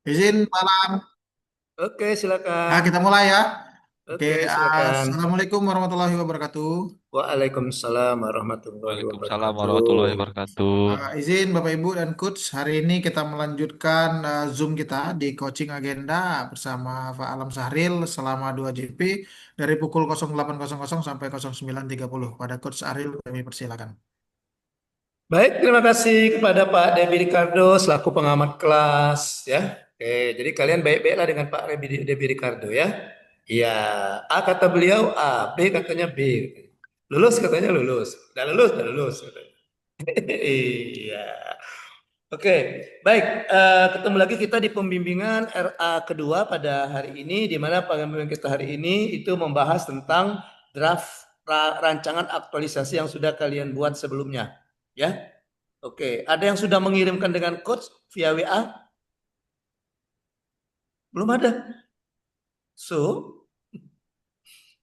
Izin malam. Oke, silakan. Kita mulai ya. Oke, Oke, silakan. Assalamualaikum warahmatullahi wabarakatuh. Waalaikumsalam warahmatullahi Oke. wabarakatuh. Waalaikumsalam warahmatullahi wabarakatuh. Izin Bapak Ibu dan Coach, hari ini kita melanjutkan Zoom kita di coaching agenda bersama Pak Alam Sahril selama 2 GP dari pukul 08.00 sampai 09.30. Pada Coach Sahril kami persilakan. Baik, terima kasih kepada Pak Debi Ricardo selaku pengamat kelas ya. Oke, jadi kalian baik-baiklah dengan Pak Debi Ricardo ya. Iya, A kata beliau A, B katanya B. Lulus katanya lulus. Udah lulus katanya. Iya. Oke, baik. Ketemu lagi kita di pembimbingan RA kedua pada hari ini, di mana pembimbingan kita hari ini itu membahas tentang draft rancangan aktualisasi yang sudah kalian buat sebelumnya. Ya, oke. Ada yang sudah mengirimkan dengan coach via WA? Belum ada. So,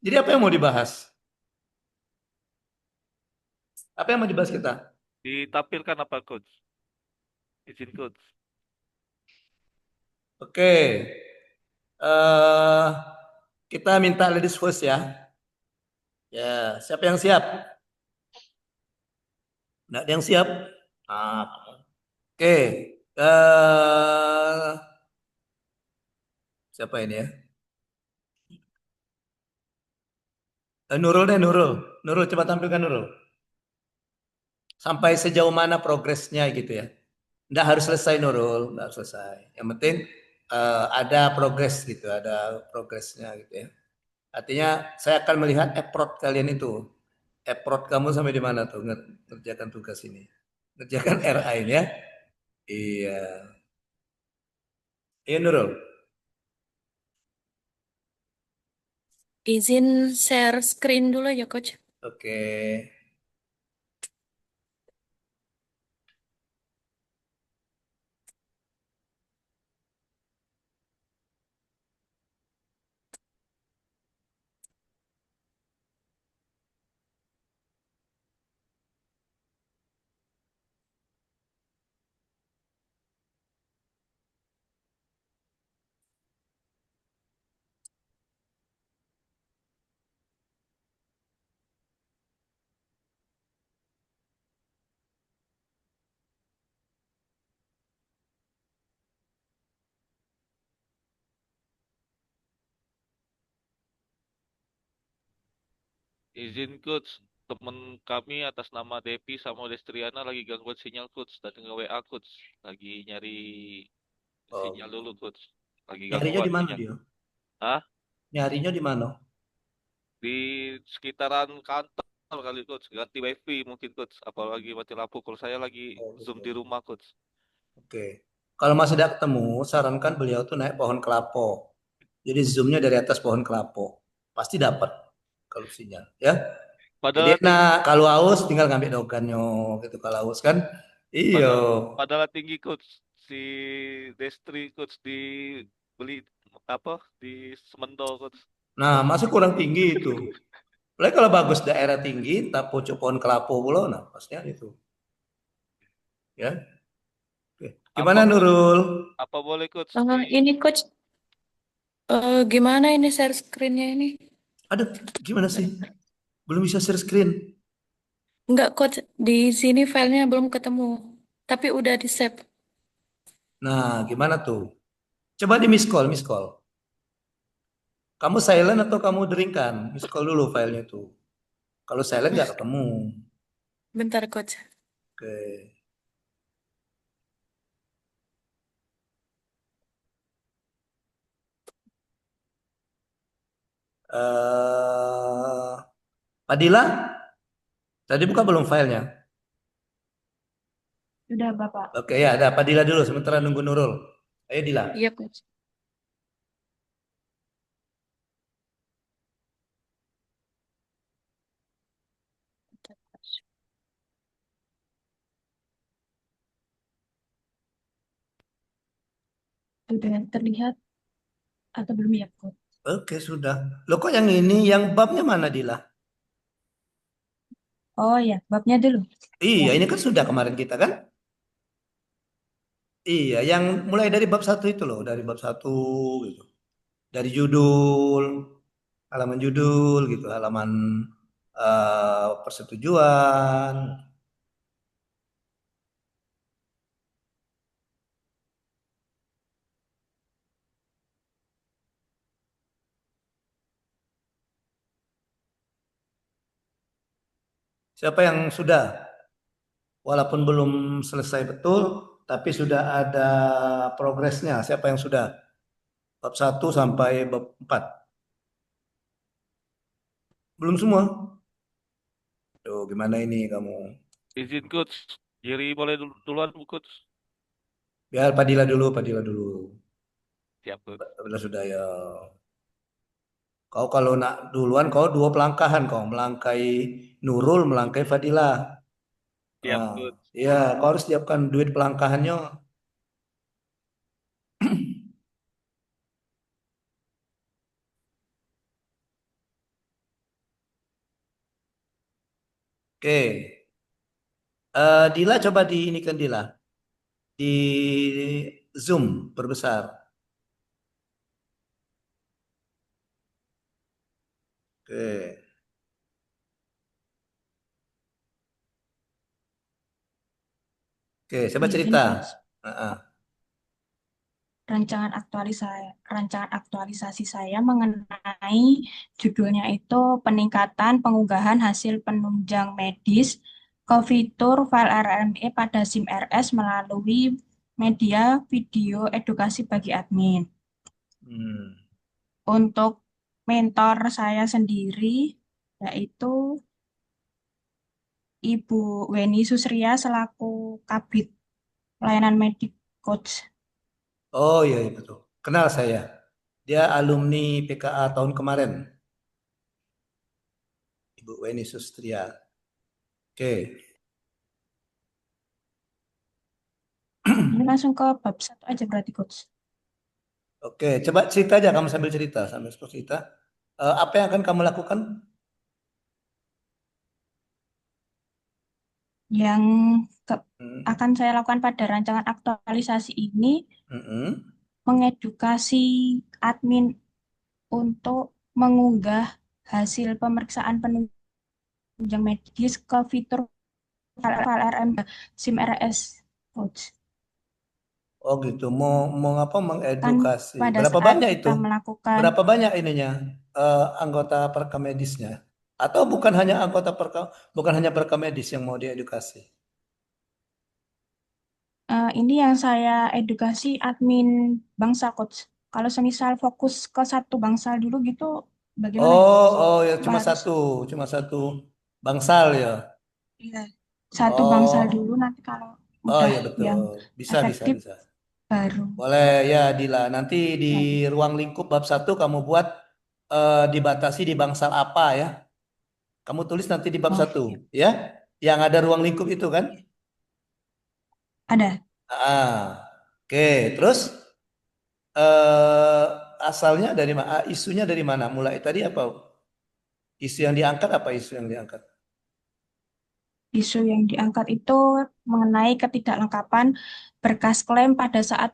jadi apa yang mau dibahas? Apa yang mau dibahas kita? Ditampilkan apa, Coach? Izin, Coach. Oke, eh kita minta ladies first ya. Ya, siapa yang siap? Nggak ada yang siap? Ah, oke, siapa ini ya? Nurul deh, Nurul. Nurul, coba tampilkan Nurul. Sampai sejauh mana progresnya gitu ya. Nggak harus selesai Nurul, nggak harus selesai. Yang penting ada progres gitu, ada progresnya gitu ya. Artinya saya akan melihat effort kalian itu. Effort kamu sampai di mana tuh ngerjakan tugas ini. Ngerjakan RA ini ya. Iya. Iya Nurul. Izin share screen dulu ya, Coach. Oke. Izin, Coach. Temen kami atas nama Depi sama Destriana lagi gangguan sinyal, Coach. Dan nge-WA, Coach. Lagi nyari Oh. sinyal dulu, Coach. Lagi Nyarinya gangguan di mana sinyal. dia? Hah? Nyarinya di mana? Di sekitaran kantor kali, Coach. Ganti wifi mungkin, Coach. Apalagi mati lampu. Kalau saya lagi Oh, Zoom gitu. di rumah, Coach. Oke. Kalau masih tidak ketemu, sarankan beliau tuh naik pohon kelapo. Jadi zoomnya dari atas pohon kelapo. Pasti dapat kalau sinyal, ya. Jadi Padahal tinggi, enak kalau haus tinggal ngambil dogannya gitu kalau haus kan. Iya. padahal, padahal tinggi, Coach. Si Destri, Coach. Beli apa? Di Semendo, Coach. Nah, masih kurang tinggi itu. Apalagi kalau bagus daerah tinggi, tak pucuk pohon kelapo pulau, nah pastinya itu. Ya. Oke. Apa Gimana Nurul? apa boleh, Coach, Ini, Coach, gimana ini share screen-nya ini? Aduh, gimana sih? Belum bisa share screen. Enggak, Coach, di sini filenya belum ketemu. Tapi udah di-save. Nah, gimana tuh? Coba di miss call, miss call. Kamu silent atau kamu deringkan? Miss call dulu filenya tuh. Kalau silent nggak ketemu. Bentar, Coach. Oke. Padilla, tadi buka belum filenya? Udah, Bapak. Oke ya, ada Padilla dulu. Sementara nunggu Nurul. Ayo Dila. Iya, Coach. Bentar, Coach. Udah terlihat atau belum ya, Coach? Oke sudah. Lo kok yang ini, yang babnya mana Dila? Oh ya, babnya dulu. Iya, Ya. ini kan sudah kemarin kita kan? Iya, yang mulai dari bab satu itu loh, dari bab satu gitu. Dari judul, halaman judul gitu, halaman persetujuan. Siapa yang sudah, walaupun belum selesai betul, tapi sudah ada progresnya. Siapa yang sudah? Bab satu sampai bab 4. Belum semua. Tuh, gimana ini kamu? Izin coach. Jiri boleh duluan coach. Biar Padilla dulu, Padilla dulu. Siap coach. Padilla sudah ya. Kau kalau nak duluan, kau dua pelangkahan kau. Melangkai Nurul, melangkai Fadila. Siap Nah, coach. ya, kau harus siapkan duit pelangkahannya. Oke. Dila coba di ini kan Dila. Di Zoom perbesar. Oke. Oke, coba Izin cerita. coach. Heeh. Rancangan aktualisasi saya mengenai judulnya itu peningkatan pengunggahan hasil penunjang medis ke fitur file RME pada SIM RS melalui media video edukasi bagi admin. Hmm. Untuk mentor saya sendiri yaitu Ibu Weni Susria selaku Kabid Pelayanan Medik Coach. Oh iya, iya betul. Kenal saya. Dia alumni PKA tahun kemarin. Ibu Weni Sustria. Oke. Ini langsung ke bab 1 aja berarti Coach. Oke, coba cerita aja kamu sambil cerita, sambil cerita. Apa yang akan kamu lakukan? Yang ke- Hmm. akan saya lakukan pada rancangan aktualisasi ini Mm-mm. mengedukasi admin untuk mengunggah hasil pemeriksaan penunjang medis ke fitur file RM SIM RS Coach. Oh gitu, mau apa Kan mengedukasi. pada Berapa saat banyak itu? kita melakukan Berapa banyak ininya anggota perkamedisnya? Atau bukan hanya bukan hanya perkamedis yang mau diedukasi? ini yang saya edukasi admin bangsa Coach. Kalau semisal fokus ke satu bangsal dulu gitu, bagaimana ya Oh, Coach? oh ya Apa cuma harus satu, cuma satu bangsal ya. iya, satu bangsal dulu Oh, nanti kalau oh udah ya yang betul. Bisa, bisa, efektif bisa. baru Boleh ya Dila. Nanti di lanjut. ruang lingkup bab satu kamu buat dibatasi di bangsal apa ya? Kamu tulis nanti di bab Oh, satu, siap. ya. Yang ada ruang lingkup itu kan? Ada. Ah, oke. Terus eh asalnya dari mana? Isunya dari mana? Mulai tadi apa? Isu yang diangkat apa isu yang diangkat? Isu yang diangkat itu mengenai ketidaklengkapan berkas klaim pada saat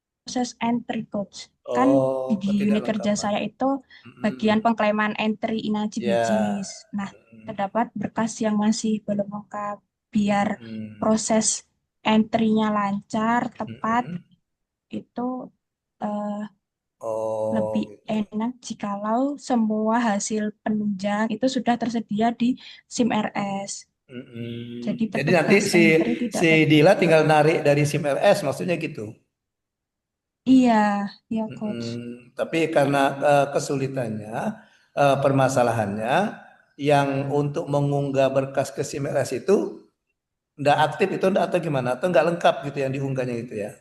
proses entry coach. Kan Oh, di unit kerja ketidaklengkapan. saya itu bagian Mm-mm. pengklaiman entry inajib Ya. bijis. Nah, Mm-mm. terdapat berkas yang masih belum lengkap. Biar Mm-mm. proses entry-nya lancar, tepat, Mm-mm. itu eh, Oh, lebih gitu. enak jikalau semua hasil penunjang itu sudah tersedia di SIM RS. Jadi Mm-mm. Jadi nanti petugas si entry tidak si perlu. Dila tinggal narik dari SIM RS, maksudnya gitu. Iya, ya coach. Mm-mm. Tapi karena kesulitannya, permasalahannya, yang untuk mengunggah berkas ke SIM RS itu nggak aktif itu atau gimana? Atau nggak lengkap gitu yang diunggahnya itu ya?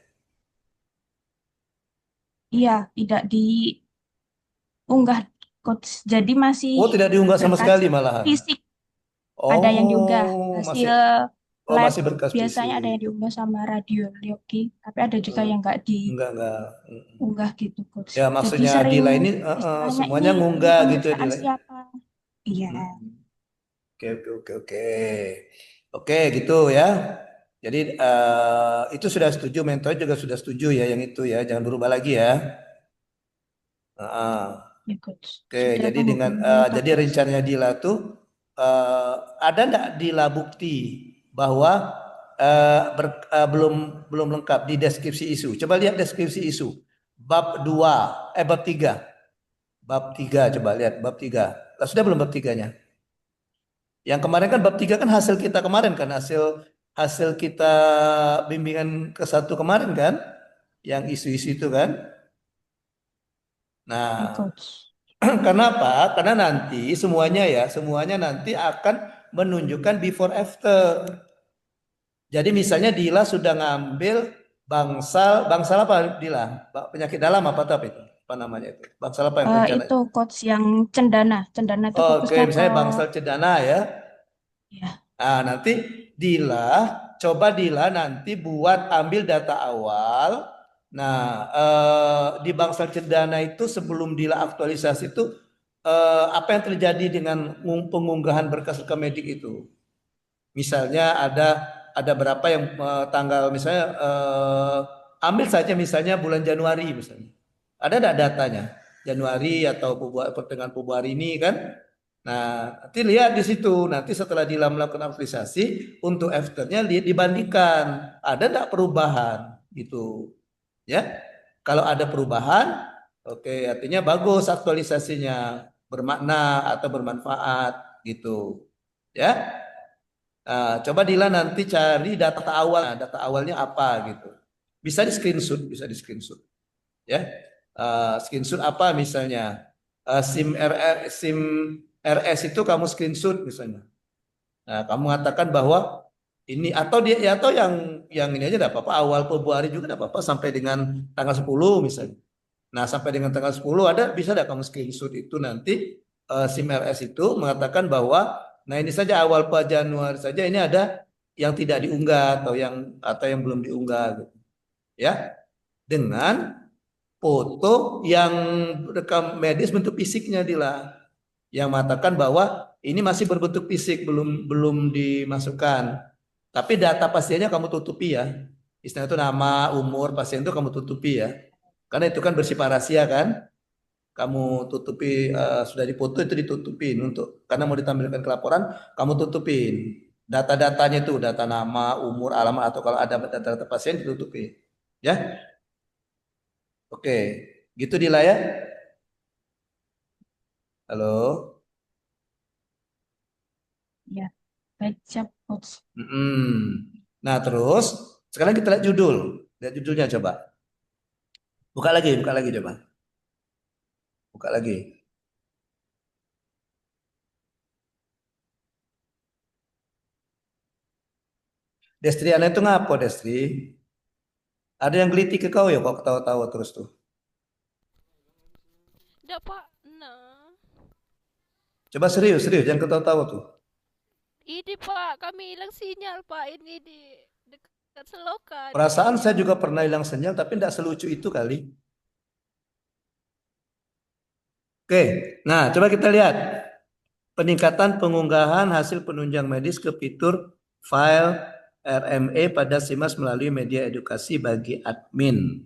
Iya, tidak diunggah coach. Jadi masih Oh, tidak diunggah sama berkas sekali malahan. fisik ada yang diunggah. Oh, Hasil masih oh lab masih berkas biasanya ada fisik. yang diunggah sama radiologi, tapi ada juga Hmm, yang nggak enggak. Mm. diunggah gitu coach. Ya Jadi maksudnya sering Dila ini istilahnya semuanya ini ngunggah gitu ya pemeriksaan Dila. siapa? Iya, Mm. Oke, oke, oke, oke. Oke, gitu ya. Jadi itu sudah setuju, mentor juga sudah setuju ya yang itu ya, jangan berubah lagi ya. Ah, Ya, Coach. oke, Sudah jadi tunggu dengan monitor, jadi Coach. rencananya Dila tuh ada enggak Dila bukti bahwa belum belum lengkap di deskripsi isu. Coba lihat deskripsi isu. Bab 2, bab 3. Bab 3 coba lihat bab 3. Lah, sudah belum bab 3-nya? Yang kemarin kan bab 3 kan hasil kita kemarin kan, hasil hasil kita bimbingan ke satu kemarin kan, yang isu-isu itu kan. Ya, Nah, Coach. karena apa? Karena nanti semuanya ya, semuanya nanti akan menunjukkan before after. Jadi misalnya Dila sudah ngambil bangsal apa Dila? Penyakit dalam apa tapi itu? Apa namanya itu? Bangsal apa yang rencana? Itu Coach yang cendana. Cendana itu Oke, fokusnya ke misalnya bangsal cedana ya. ya. Nah, nanti coba Dila nanti buat ambil data awal. Nah, di bangsal cendana itu sebelum Dila aktualisasi itu apa yang terjadi dengan pengunggahan berkas rekam medik itu? Misalnya ada berapa yang tanggal misalnya ambil saja misalnya bulan Januari misalnya. Ada enggak datanya? Januari atau pertengahan Februari ini kan? Nah, nanti lihat di situ. Nanti setelah Dila melakukan aktualisasi untuk afternya lihat dibandingkan ada enggak perubahan gitu. Ya. Kalau ada perubahan, oke, artinya bagus aktualisasinya, bermakna atau bermanfaat gitu. Ya. Coba Dila nanti cari data awal, data awalnya apa gitu. Bisa di screenshot, ya. Screenshot apa misalnya? SIM RS itu kamu screenshot misalnya. Nah, kamu mengatakan bahwa ini atau dia ya atau yang ini aja enggak apa-apa, awal Februari juga enggak apa-apa sampai dengan tanggal 10 misalnya. Nah, sampai dengan tanggal 10 bisa enggak kamu screenshot itu nanti SIM RS itu mengatakan bahwa nah ini saja awal per Januari saja ini ada yang tidak diunggah atau yang belum diunggah gitu. Ya, dengan foto yang rekam medis bentuk fisiknya Dila yang mengatakan bahwa ini masih berbentuk fisik belum belum dimasukkan. Tapi data pasiennya kamu tutupi ya. Istilah itu nama, umur pasien itu kamu tutupi ya. Karena itu kan bersifat rahasia kan. Kamu tutupi sudah dipoto itu ditutupin untuk karena mau ditampilkan ke laporan, kamu tutupin. Data-datanya itu data nama, umur, alamat atau kalau ada data-data pasien ditutupin. Ya. Oke. Gitu Dila ya. Halo. Ya, baik siap, Coach. Nah, terus sekarang kita lihat judul. Lihat judulnya coba. Buka lagi coba. Buka lagi. Destriana itu ngapa, Destri? Ada yang gelitik ke kau ya kok ketawa-tawa terus tuh. Enggak, Pak. Nah, Coba serius, serius jangan ketawa-tawa tuh. ini Pak, kami hilang sinyal Pak. Ini di dekat selokan. Perasaan saya juga pernah hilang sinyal tapi tidak selucu itu kali. Oke, nah coba kita lihat peningkatan pengunggahan hasil penunjang medis ke fitur file RME pada SIMAS melalui media edukasi bagi admin.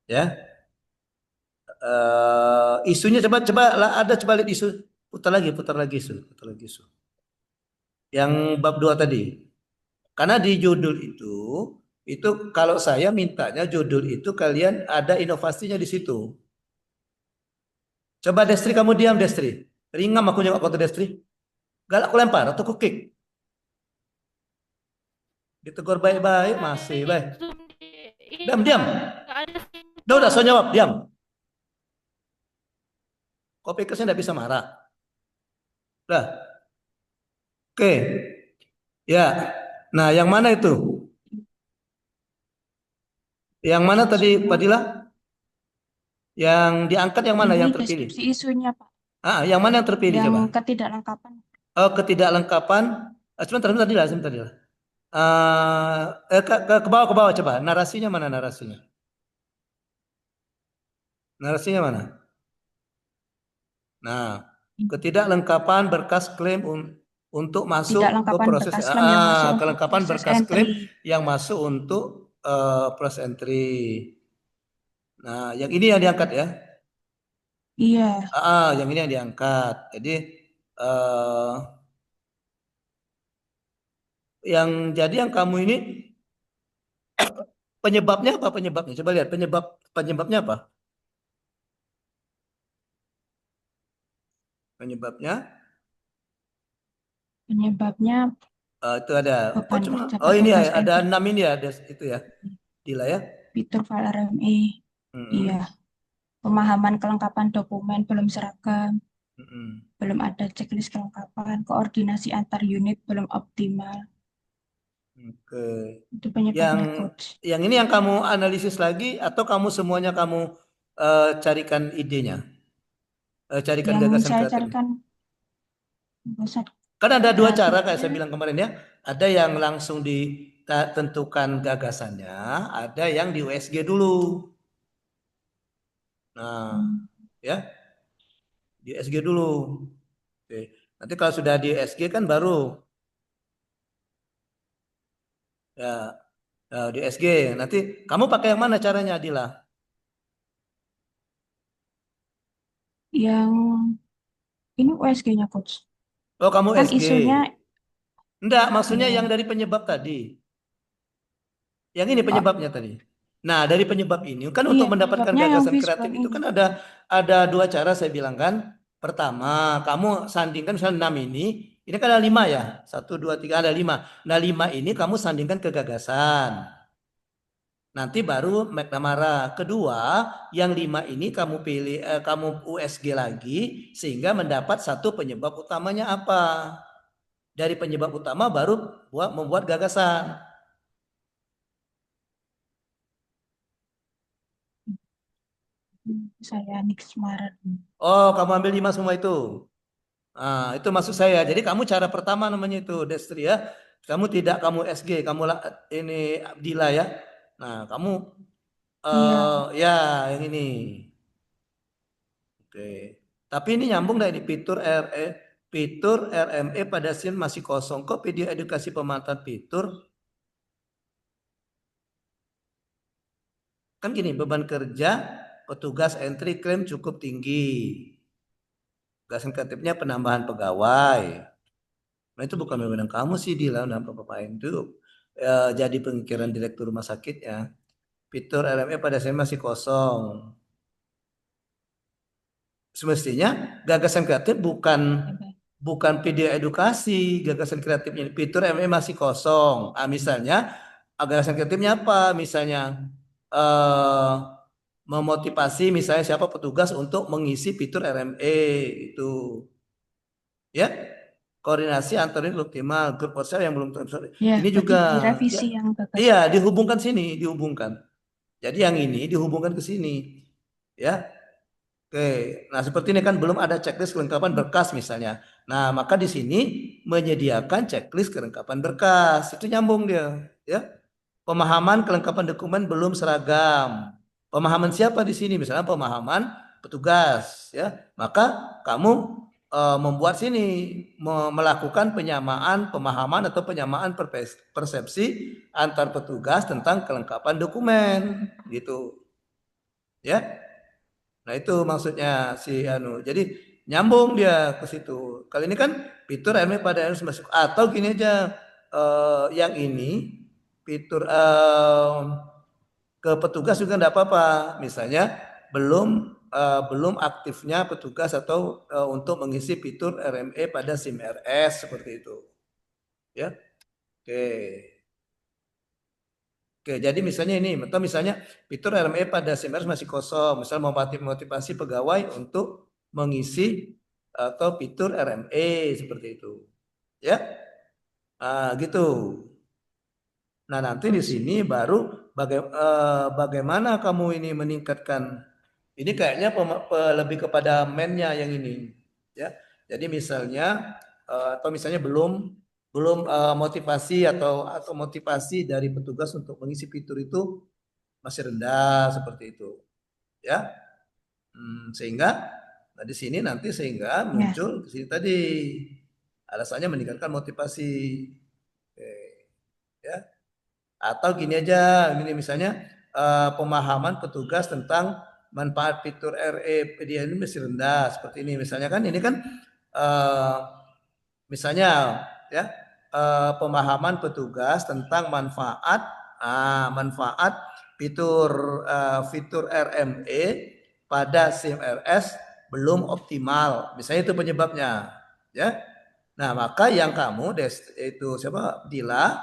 Ya, isunya coba lah ada coba lihat isu, putar lagi isu. Yang bab 2 tadi. Karena di judul itu kalau saya mintanya judul itu kalian ada inovasinya di situ. Coba Destri kamu diam Destri. Ringam aku nyengok kau Destri. Galak aku lempar atau aku kick. Ditegur baik-baik masih baik. Zoom di ini Diam. nggak ada Udah, so sinyal. jawab, diam. Kau pikir saya tidak bisa marah? Udah. Oke. Ya. Nah, yang mana itu? Yang mana tadi, Fadilah? Yang diangkat yang mana Ini yang terpilih? deskripsi isunya, Pak. Yang mana yang terpilih Yang coba? ketidaklengkapan. Ketidaklengkapan. Sebentar tadi lah. Ke bawah coba. Narasinya mana narasinya? Narasinya mana? Nah, ketidaklengkapan berkas klaim untuk masuk ke Ketidakangkapan proses berkas klaim yang masuk untuk kelengkapan proses berkas klaim entry. yang masuk untuk proses entry. Nah, yang ini yang diangkat ya. Iya, Yang ini yang diangkat. Jadi eh, yang kamu ini penyebabnya apa penyebabnya? Coba lihat penyebabnya apa? Penyebabnya penyebabnya itu ada. Kok beban cuma? kerja Oh ini petugas ya, ada entry 6 ini ya, ada itu ya. Gila ya. fitur file RME. Iya, Mm-mm. pemahaman kelengkapan dokumen belum seragam, Mm-mm. belum ada checklist kelengkapan, koordinasi antar unit belum optimal. Oke. Itu Yang penyebabnya, Coach. yang ini yang kamu analisis lagi atau kamu semuanya kamu carikan idenya, carikan Yang gagasan saya kreatifnya. carikan gagasan Kan ada dua cara kayak kreatifnya, saya bilang kemarin ya. Ada yang langsung ditentukan gagasannya, ada yang di USG dulu. Nah, hmm, ya, di USG dulu. Oke. Nanti kalau sudah di USG kan baru ya, di USG. Nanti kamu pakai yang mana caranya, Adila? yang ini USG-nya, Coach. Oh, kamu Kan SG. isunya, Enggak, maksudnya yang ya, dari penyebab tadi. Yang ini oh, penyebabnya tadi. Nah, dari penyebab ini kan iya, untuk mendapatkan penyebabnya yang gagasan kreatif fishbone itu ini. kan ada dua cara saya bilang kan. Pertama, kamu sandingkan misalnya 6 ini kan ada 5 ya. Satu, dua, tiga, ada 5. Nah, 5 ini kamu sandingkan ke gagasan. Nanti baru McNamara. Kedua, yang 5 ini kamu pilih, kamu USG lagi sehingga mendapat satu penyebab utamanya apa. Dari penyebab utama baru membuat gagasan. Saya Nix Maret. Oh, kamu ambil 5 semua itu. Nah, itu maksud saya. Jadi kamu cara pertama namanya itu Destri ya. Kamu tidak kamu SG, kamu ini Abdillah ya. Nah, kamu Iya, ya yang ini. Oke. Tapi ini nyambung dari fitur RME pada SIM masih kosong. Kok video edukasi pemanfaatan fitur? Kan gini, beban kerja petugas entry klaim cukup tinggi. Gagasan kreatifnya penambahan pegawai. Nah itu bukan wewenang kamu sih Dila, nah Bapak itu jadi pemikiran direktur rumah sakit ya. Fitur RME pada saya masih kosong. Semestinya gagasan kreatif bukan hebat. bukan video edukasi, gagasan kreatifnya fitur RME masih kosong. Misalnya gagasan kreatifnya apa? Misalnya eh, memotivasi misalnya siapa petugas untuk mengisi fitur RME itu ya. Koordinasi antar unit optimal, grup WhatsApp yang belum Ya, ini berarti juga ya. direvisi yang Iya, gagasan. dihubungkan sini, dihubungkan. Jadi yang ini dihubungkan ke sini. Ya. Oke. Nah, seperti ini kan belum ada checklist kelengkapan berkas misalnya. Nah, maka di sini menyediakan checklist kelengkapan berkas. Itu nyambung dia, ya. Pemahaman kelengkapan dokumen belum seragam. Pemahaman siapa di sini? Misalnya pemahaman petugas, ya. Maka kamu membuat sini melakukan penyamaan pemahaman atau penyamaan persepsi antar petugas tentang kelengkapan dokumen, gitu, ya. Nah, itu maksudnya si anu. Jadi nyambung dia ke situ. Kali ini kan fitur RME pada harus masuk atau gini aja yang ini fitur ke petugas juga enggak apa-apa. Misalnya belum aktifnya petugas atau untuk mengisi fitur RME pada SIM RS seperti itu. Ya. Oke. Oke, jadi misalnya ini, atau misalnya fitur RME pada SIM RS masih kosong, misal memotivasi pegawai untuk mengisi atau fitur RME seperti itu. Ya. Gitu. Nah, nanti di sini baru bagaimana kamu ini meningkatkan. Ini kayaknya lebih kepada mainnya yang ini, ya. Jadi misalnya atau misalnya belum belum motivasi atau motivasi dari petugas untuk mengisi fitur itu masih rendah seperti itu, ya. Sehingga nah di sini nanti sehingga Ya, muncul di sini tadi Alasannya meningkatkan motivasi. Oke, ya. Atau gini aja, gini misalnya pemahaman petugas tentang manfaat fitur RE dia ini masih rendah seperti ini. Misalnya kan ini kan eh, misalnya ya pemahaman petugas tentang manfaat fitur RME pada SIM RS belum optimal. Misalnya itu penyebabnya, ya. Nah, maka yang kamu itu siapa? Dila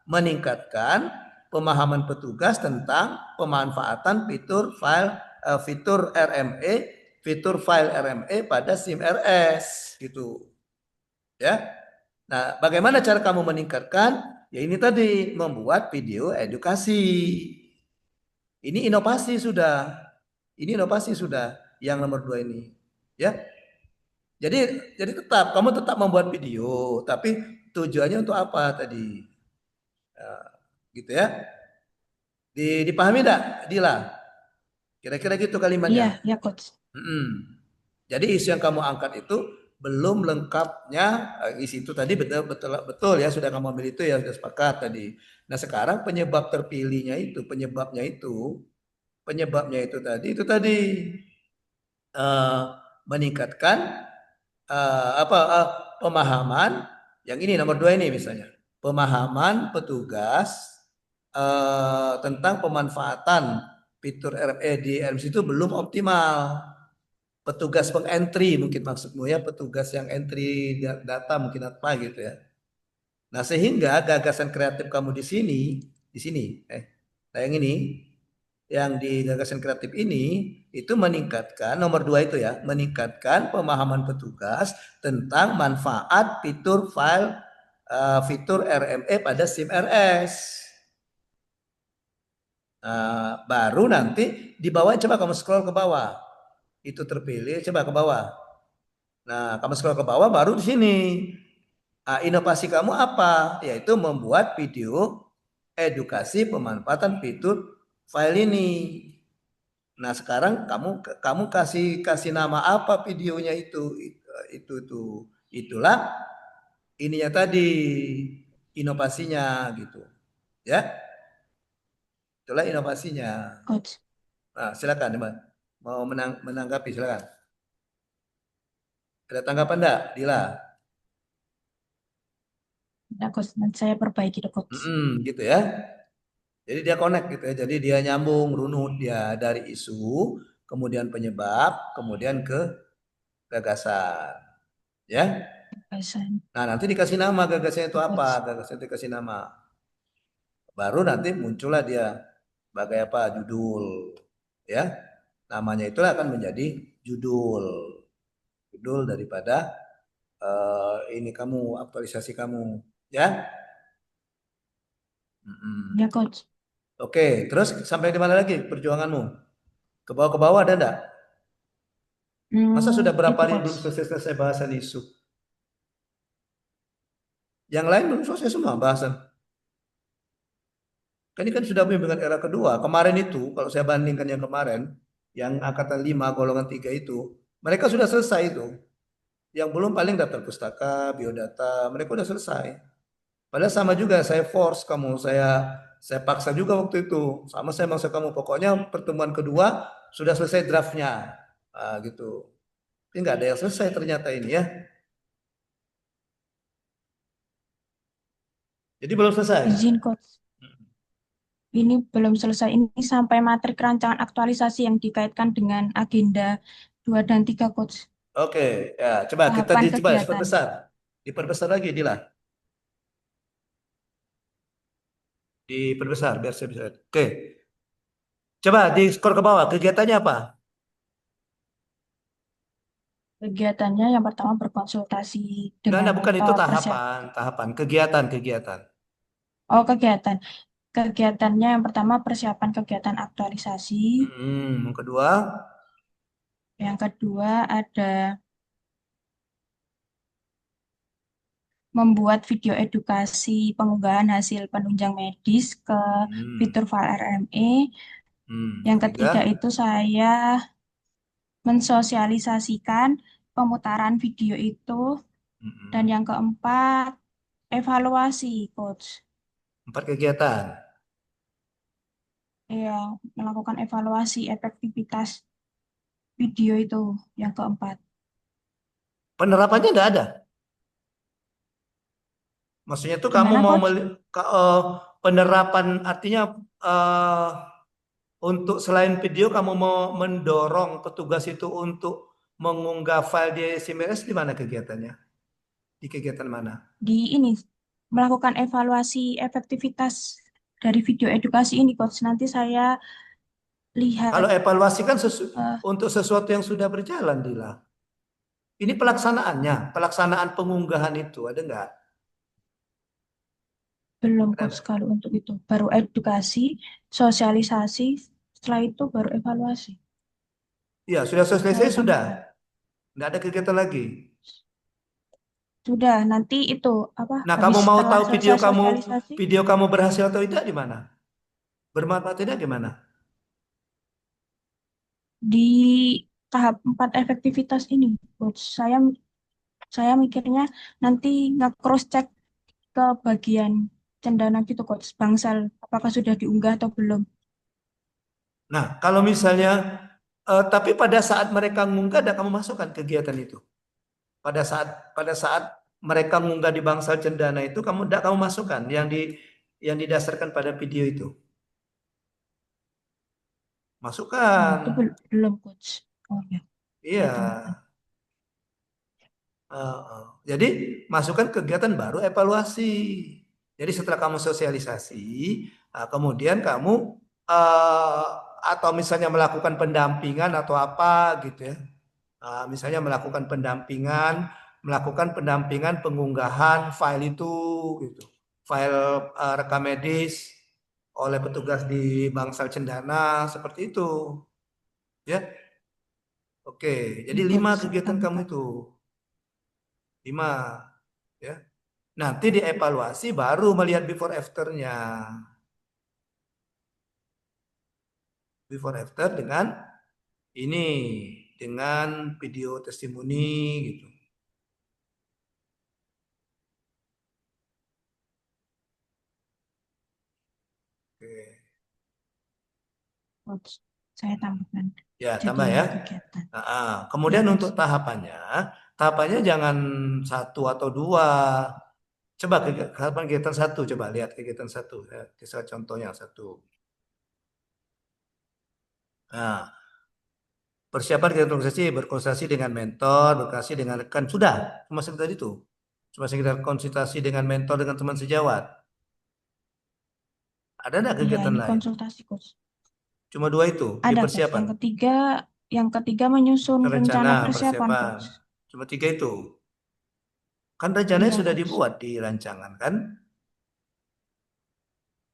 meningkatkan pemahaman petugas tentang pemanfaatan fitur file RME pada SIM RS gitu. Ya. Nah, bagaimana cara kamu meningkatkan? Ya ini tadi membuat video edukasi. Ini inovasi sudah. Ini inovasi sudah yang nomor 2 ini. Ya. Jadi kamu tetap membuat video, tapi tujuannya untuk apa tadi? Nah, gitu ya. Dipahami enggak, Dila? Kira-kira gitu Iya, kalimatnya. ya Coach. Jadi isu yang kamu angkat itu belum lengkapnya isi itu tadi betul ya sudah kamu ambil itu ya sudah sepakat tadi. Nah sekarang penyebabnya itu tadi meningkatkan pemahaman yang ini nomor 2 ini misalnya pemahaman petugas tentang pemanfaatan fitur RME di RMC itu belum optimal. Petugas pengentry mungkin maksudmu ya, petugas yang entry data mungkin apa gitu ya. Nah, sehingga gagasan kreatif kamu di sini, yang di gagasan kreatif ini itu meningkatkan nomor 2 itu ya, meningkatkan pemahaman petugas tentang manfaat fitur RME pada SIM RS. Nah, baru nanti di bawah coba kamu scroll ke bawah. Itu terpilih, coba ke bawah. Nah, kamu scroll ke bawah baru di sini. Inovasi kamu apa? Yaitu membuat video edukasi pemanfaatan fitur file ini. Nah, sekarang kamu kasih nama apa videonya itu? Itulah ininya tadi inovasinya gitu. Ya. Itulah inovasinya. Coach. Nah, silakan, teman. Mau menanggapi silakan. Ada tanggapan enggak, Dila? Ya Coach, nanti saya perbaiki deh Coach. Gitu ya. Jadi dia connect gitu ya. Jadi dia nyambung runut dia dari isu, kemudian penyebab, kemudian ke gagasan. Ya. Gagasan. Nah, nanti dikasih nama gagasannya itu apa? Coach. Gagasan dikasih nama. Baru nanti muncullah dia sebagai apa? Judul. Ya. Namanya itulah akan menjadi judul. Judul daripada ini kamu aktualisasi kamu, ya. Ya Coach. Oke, terus sampai di mana lagi perjuanganmu? Ke bawah ada enggak? Masa sudah berapa Itu hari belum Coach. selesai bahasan isu? Yang lain belum selesai semua bahasan. Ini kan sudah bimbingan era kedua. Kemarin itu, kalau saya bandingkan yang kemarin, yang angkatan 5 golongan 3 itu, mereka sudah selesai itu. Yang belum paling daftar pustaka, biodata, mereka sudah selesai. Padahal sama juga saya force kamu, saya paksa juga waktu itu. Sama saya maksa kamu, pokoknya pertemuan kedua sudah selesai draftnya. Gitu. Tapi nggak ada yang selesai ternyata ini ya. Jadi belum selesai. Izin Coach. Ini belum selesai. Ini sampai materi rancangan aktualisasi yang dikaitkan dengan agenda 2 dan 3 Coach. Oke, ya coba kita Tahapan coba kegiatan. diperbesar lagi Dila. Diperbesar biar saya bisa. Oke. Coba di skor ke bawah, kegiatannya apa? Kegiatannya yang pertama berkonsultasi dengan Enggak, bukan itu persiapan. tahapan, kegiatan. Oh, kegiatan. Kegiatannya yang pertama persiapan kegiatan aktualisasi. Yang kedua, Yang kedua ada membuat video edukasi pengunggahan hasil penunjang medis ke fitur file RME. Yang ketiga itu saya mensosialisasikan pemutaran video itu Dan Mm-mm. yang keempat, evaluasi, Coach. 4 kegiatan. Ya, melakukan evaluasi efektivitas video itu yang keempat. Penerapannya enggak ada. Maksudnya tuh kamu Gimana, mau Coach? penerapan artinya eh, untuk selain video kamu mau mendorong petugas itu untuk mengunggah file di SMS di mana kegiatannya? Di kegiatan mana? Di ini, melakukan evaluasi efektivitas dari video edukasi ini, Coach. Nanti saya Kalau lihat evaluasi kan eh, untuk sesuatu yang sudah berjalan, Dila. Ini pelaksanaannya, pelaksanaan pengunggahan itu ada nggak? belum, Ada Coach, nggak? kalau untuk itu. Baru edukasi, sosialisasi, setelah itu baru evaluasi. Iya, sudah selesai Saya sudah. tambahkan. Nggak ada kegiatan lagi. Sudah, nanti itu apa? Nah, Habis kamu mau setelah tahu selesai sosialisasi, video kamu berhasil atau tidak di mana? Bermanfaat tidak gimana? di tahap 4 efektivitas ini, Coach, saya mikirnya nanti nge-cross check ke bagian cendana gitu, Coach. Bangsal, apakah sudah diunggah atau belum? Nah, kalau misalnya, tapi pada saat mereka ngunggah, ada kamu masukkan kegiatan itu. Pada saat mereka ngunggah di Bangsal Cendana itu, kamu masukkan yang didasarkan pada video itu. Oh, itu Masukkan. belum, Coach. Oh ya, Iya. saya tambahkan. Jadi masukkan kegiatan baru evaluasi. Jadi setelah kamu sosialisasi, kemudian kamu uh, atau misalnya melakukan pendampingan atau apa gitu ya. Misalnya melakukan pendampingan pengunggahan file itu gitu. File rekam medis oleh petugas di Bangsal Cendana seperti itu, ya. Oke, jadi Ya, 5 Coach, saya kegiatan kamu tambahkan. itu. 5, ya. Nanti dievaluasi baru melihat before after-nya. Before after ini dengan video testimoni gitu. Oke. Coach, saya tambahkan. Ya, Jadi tambah 5 ya. kegiatan. Ya, Kemudian Coach. untuk tahapannya jangan 1 atau 2. Coba kegiatan 1, coba lihat kegiatan 1. Ya, kisah contohnya 1. Nah, persiapan kegiatan organisasi, berkonsultasi dengan mentor, berkonsultasi dengan rekan. Sudah, cuma sekedar itu. Cuma sekedar konsultasi dengan mentor, dengan teman sejawat. Ada enggak Iya, kegiatan ini lain? konsultasi, Coach. Cuma 2 itu di Ada, Coach. persiapan. Yang ketiga menyusun Rencana rencana persiapan, persiapan. Coach. Cuma 3 itu. Kan rencananya Iya, sudah Coach. dibuat di rancangan kan?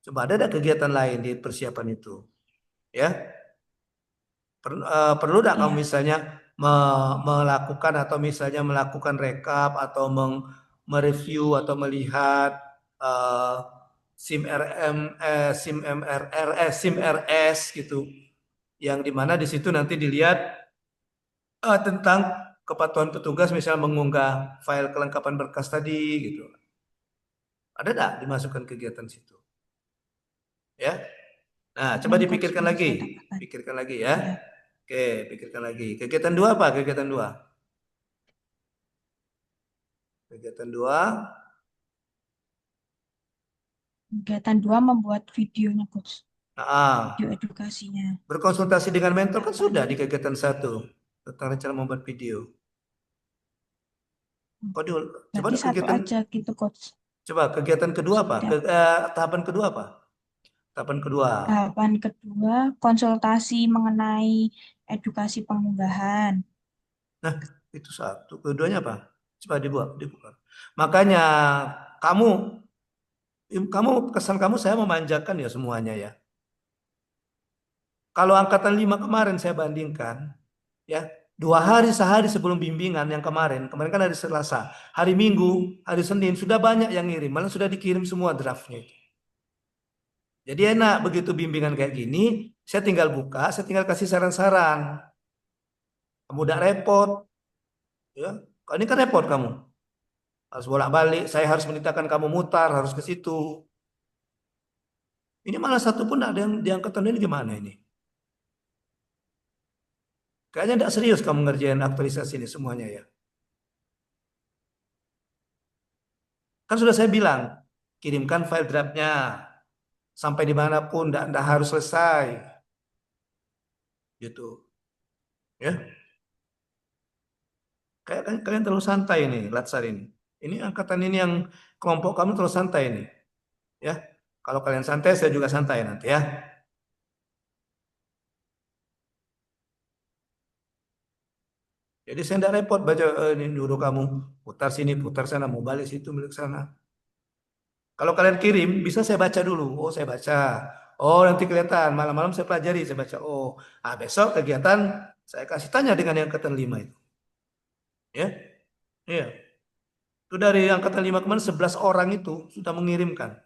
Coba ada enggak kegiatan lain di persiapan itu? Ya, perlu enggak kamu Iya, misalnya melakukan atau misalnya melakukan rekap atau mereview atau melihat eh, SIM RM, SIM MRR, SIM RS gitu, yang dimana di situ nanti dilihat tentang kepatuhan petugas misal mengunggah file kelengkapan berkas tadi gitu. Ada enggak dimasukkan kegiatan situ? Ya. Nah, coba belum, Coach. dipikirkan Nanti lagi. saya tambahkan. Pikirkan lagi ya. Iya. Oke, pikirkan lagi. Kegiatan 2 apa? Kegiatan 2. Kegiatan 2. Kegiatan 2 membuat videonya, Coach. Video Nah, edukasinya. berkonsultasi dengan mentor kan Kapan? sudah di kegiatan 1 tentang rencana membuat video. Kok coba Berarti satu kegiatan, aja gitu, Coach. coba kegiatan kedua apa? Seperti apa? Tahapan kedua apa? Tahapan kedua. Tahapan kedua, konsultasi mengenai edukasi pengunggahan. Nah, itu 1. Keduanya apa? Coba dibuka. Makanya kamu kesan kamu saya memanjakan ya semuanya ya. Kalau angkatan 5 kemarin saya bandingkan, ya 2 hari sehari sebelum bimbingan yang kemarin kan hari Selasa, hari Minggu, hari Senin sudah banyak yang ngirim, malah sudah dikirim semua draftnya itu. Jadi enak begitu bimbingan kayak gini, saya tinggal buka, saya tinggal kasih saran-saran. Kamu udah repot, ya. Ini kan repot kamu. Harus bolak-balik, saya harus menitahkan kamu mutar, harus ke situ. Ini malah satu pun nggak ada yang diangkat ini gimana ini? Kayaknya tidak serius kamu ngerjain aktualisasi ini semuanya ya. Kan sudah saya bilang, kirimkan file draftnya sampai dimanapun, tidak harus selesai, gitu. Ya, kayak kan kalian terlalu santai nih, Latsar ini. Ini angkatan ini yang kelompok kamu terlalu santai nih, ya. Kalau kalian santai, saya juga santai nanti ya. Jadi saya tidak repot baca ini dulu kamu putar sini, putar sana, mau balik situ, balik sana. Kalau kalian kirim, bisa saya baca dulu. Oh, saya baca. Oh, nanti kelihatan. Malam-malam saya pelajari, saya baca. Oh, besok kegiatan saya kasih tanya dengan yang angkatan 5 itu. Ya, iya. Itu dari angkatan 5 kemarin 11 orang itu sudah mengirimkan.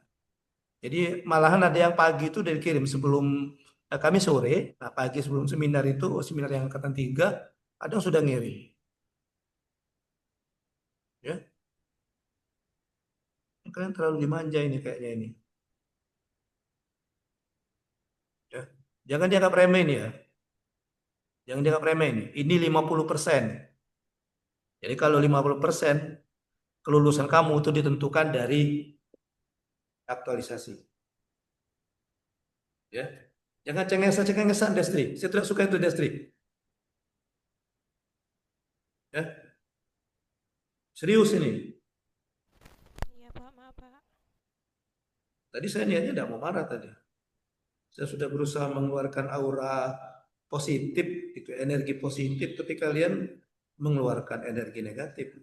Jadi malahan ada yang pagi itu udah dikirim sebelum kami sore. Nah, pagi sebelum seminar itu, seminar yang angkatan 3, ada yang sudah ngirim. Ya, kalian terlalu dimanja ini kayaknya ini. Ya. Jangan dianggap remeh ini ya. Jangan dianggap remeh ini. Ini 50%. Jadi kalau 50% kelulusan kamu itu ditentukan dari aktualisasi. Ya. Jangan cengengesan Destri. Saya tidak suka itu Destri. Ya. Serius ini. Iya Pak, maaf Pak. Tadi saya niatnya tidak mau marah tadi. Saya sudah berusaha mengeluarkan aura positif, itu energi positif, tapi kalian mengeluarkan energi negatif.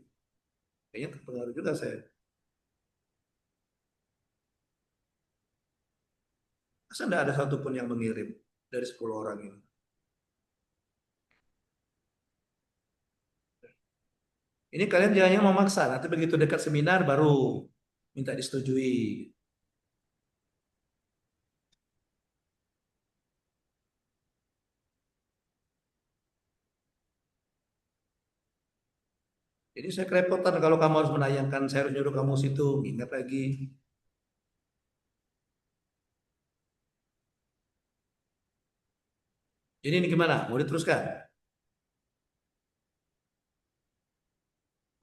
Kayaknya terpengaruh juga saya. Masa tidak ada satupun yang mengirim dari 10 orang ini? Ini kalian jangan memaksa, nanti begitu dekat seminar baru minta disetujui. Jadi saya kerepotan kalau kamu harus menayangkan, saya harus nyuruh kamu situ, ingat lagi. Jadi ini gimana? Mau diteruskan?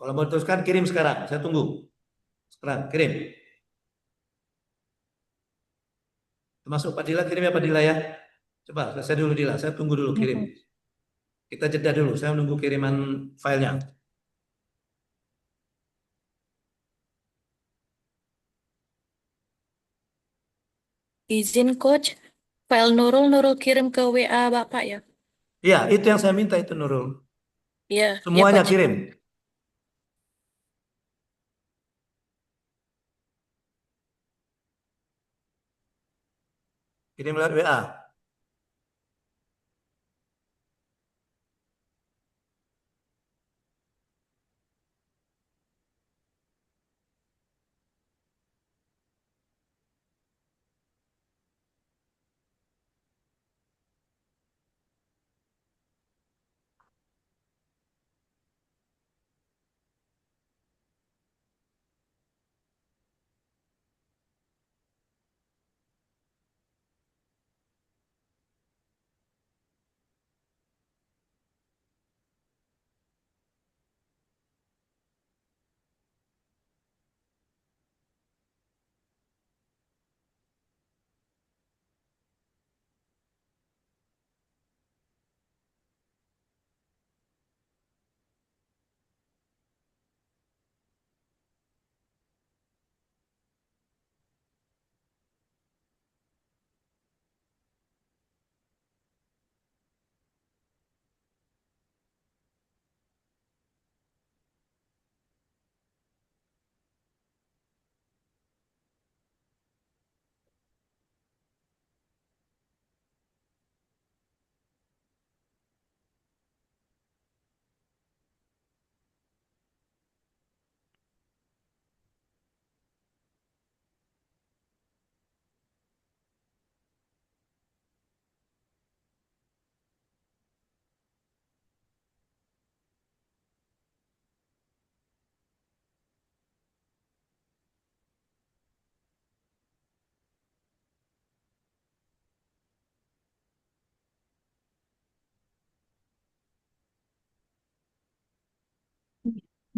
Kalau mau diteruskan, kirim sekarang. Saya tunggu. Sekarang, kirim. Termasuk Pak Dila, kirim ya Pak Dila ya. Coba, saya dulu Dila. Saya tunggu dulu Ya, kirim. Pak. Kita jeda dulu. Saya menunggu kiriman filenya. Izin coach, file Nurul kirim ke WA Bapak ya? Iya, itu yang saya minta itu Nurul. Iya, ya Semuanya coach. kirim. Kirim lewat WA.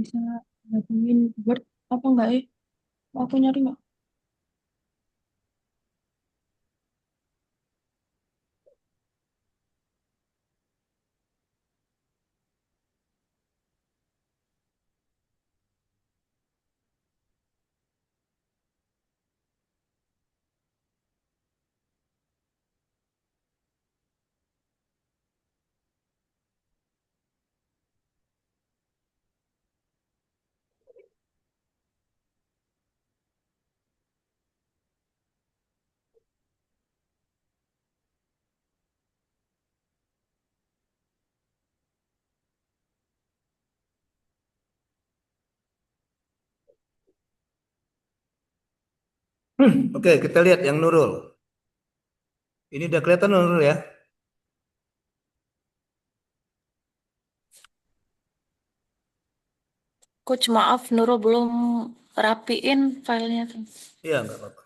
bisa gabungin Word apa enggak ya? Aku nyari nggak? Oke, kita lihat yang Nurul. Ini udah kelihatan Nurul ya. Coach, maaf, Nurul belum rapiin filenya tuh. Iya, nggak apa-apa.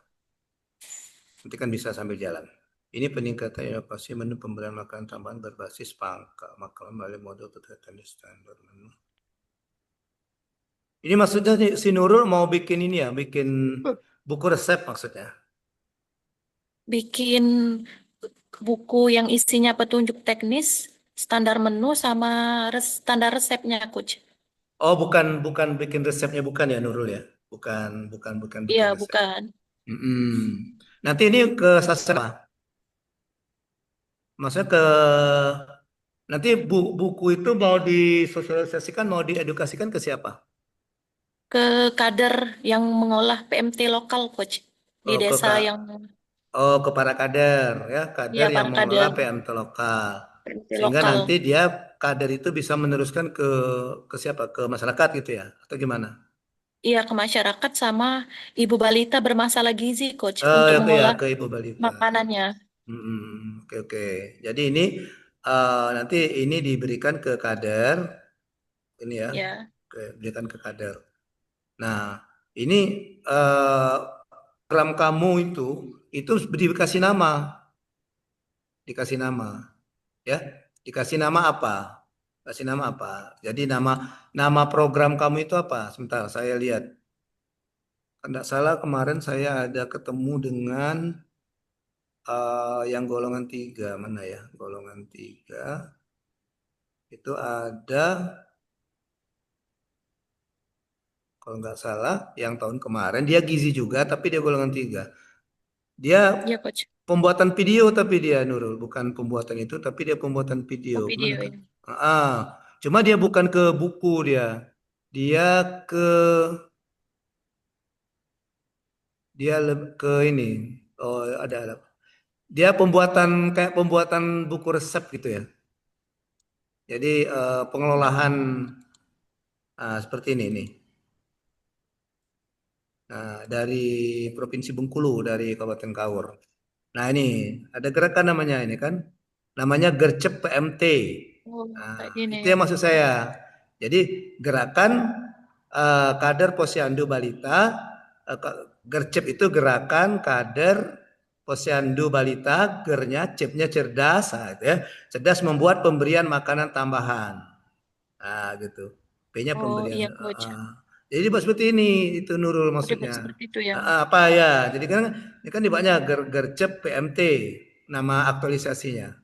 Nanti kan bisa sambil jalan. Ini peningkatan inovasi menu pemberian makanan tambahan berbasis pangkal. Makanan melalui modul kegiatan standar menu. Ini maksudnya si Nurul mau bikin ini ya, bikin buku resep maksudnya. Bikin buku yang isinya petunjuk teknis, standar menu, sama standar resepnya, Coach. Oh, bukan bukan bikin resepnya bukan ya Nurul ya? Bukan Iya, bikin resep. bukan. Nanti ini ke sasaran apa? Maksudnya ke nanti buku itu mau disosialisasikan, mau diedukasikan ke siapa? Ke kader yang mengolah PMT lokal, Coach. Di Oh, desa yang, ke para kader ya, ya, kader yang para mengelola kader PMT lokal. PMT Sehingga lokal. nanti dia kader itu bisa meneruskan ke siapa? Ke masyarakat gitu ya? Atau gimana? Iya, ke masyarakat sama ibu balita bermasalah gizi, Coach, Oh, untuk ya, mengolah ke Ibu Balita. makanannya. Oke, oke. Jadi ini nanti ini diberikan ke kader, ini ya, Ya, diberikan ke kader. Nah, ini eh, program kamu itu dikasih nama, ya, dikasih nama apa? Kasih nama apa? Jadi nama program kamu itu apa? Sebentar, saya lihat. Tidak salah kemarin saya ada ketemu dengan yang golongan 3 mana ya? Golongan 3 itu ada kalau nggak salah yang tahun kemarin dia gizi juga tapi dia golongan 3. Dia ya, Coach. pembuatan video tapi dia Nurul bukan pembuatan itu tapi dia pembuatan video. Oh, Mana video kan? ya. Ah, cuma dia bukan ke buku dia. Dia ke ke ini. Oh, ada. Dia kayak pembuatan buku resep gitu ya. Jadi pengelolaan seperti ini nih. Nah, dari Provinsi Bengkulu, dari Kabupaten Kaur. Nah, ini ada gerakan namanya ini kan. Namanya Gercep PMT. Oh, Nah, kayak gini itu ya. yang maksud saya. Jadi gerakan kader Posyandu Balita, Gercep itu gerakan kader Posyandu Balita, gernya, cepnya cerdas, nah, gitu ya. Cerdas membuat pemberian makanan tambahan. Nah, gitu. P-nya Oh, pemberian. iya, Coach. Jadi seperti ini itu Nurul Oh, dibuat maksudnya. seperti itu ya. Apa ya? Jadi kan ini kan dibanyak Gercep PMT nama aktualisasinya.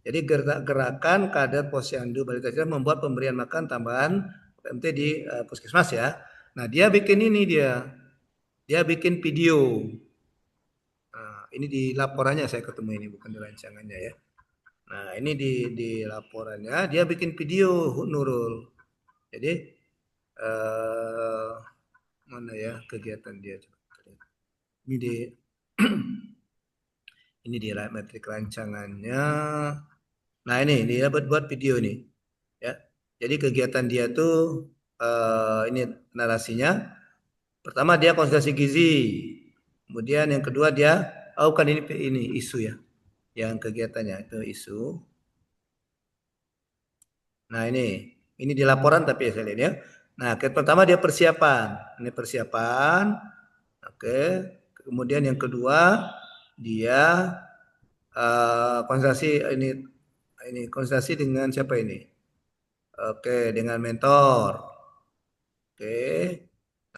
Jadi gerakan kader Posyandu Balita Cerdas membuat pemberian makan tambahan PMT di puskesmas ya. Nah, dia bikin ini dia bikin video. Nah, ini di laporannya saya ketemu ini bukan di rancangannya ya. Nah, ini di laporannya dia bikin video Nurul. Jadi eh, mana ya kegiatan dia? Ini di ini di metrik rancangannya. Nah, ini dia buat video nih. Ya. Jadi kegiatan dia tuh ini narasinya. Pertama dia konsultasi gizi. Kemudian yang kedua dia kan ini isu ya. Yang kegiatannya itu isu. Nah, ini di laporan tapi ya saya lihat ya. Nah, pertama dia persiapan. Ini persiapan. Oke. Kemudian yang kedua dia konsultasi ini konsultasi dengan siapa ini? Oke, dengan mentor. Oke.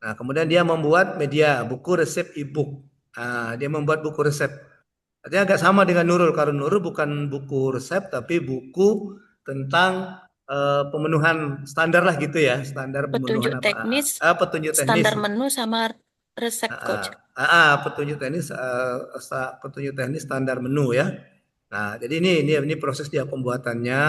Nah, kemudian dia membuat media, buku resep e-book. Nah, dia membuat buku resep. Artinya agak sama dengan Nurul. Kalau Nurul bukan buku resep, tapi buku tentang pemenuhan standar lah gitu ya. Standar Petunjuk pemenuhan apa? teknis, Petunjuk teknis. standar menu sama resep, Coach. Petunjuk teknis, petunjuk teknis standar menu ya. Nah, jadi ini proses dia pembuatannya.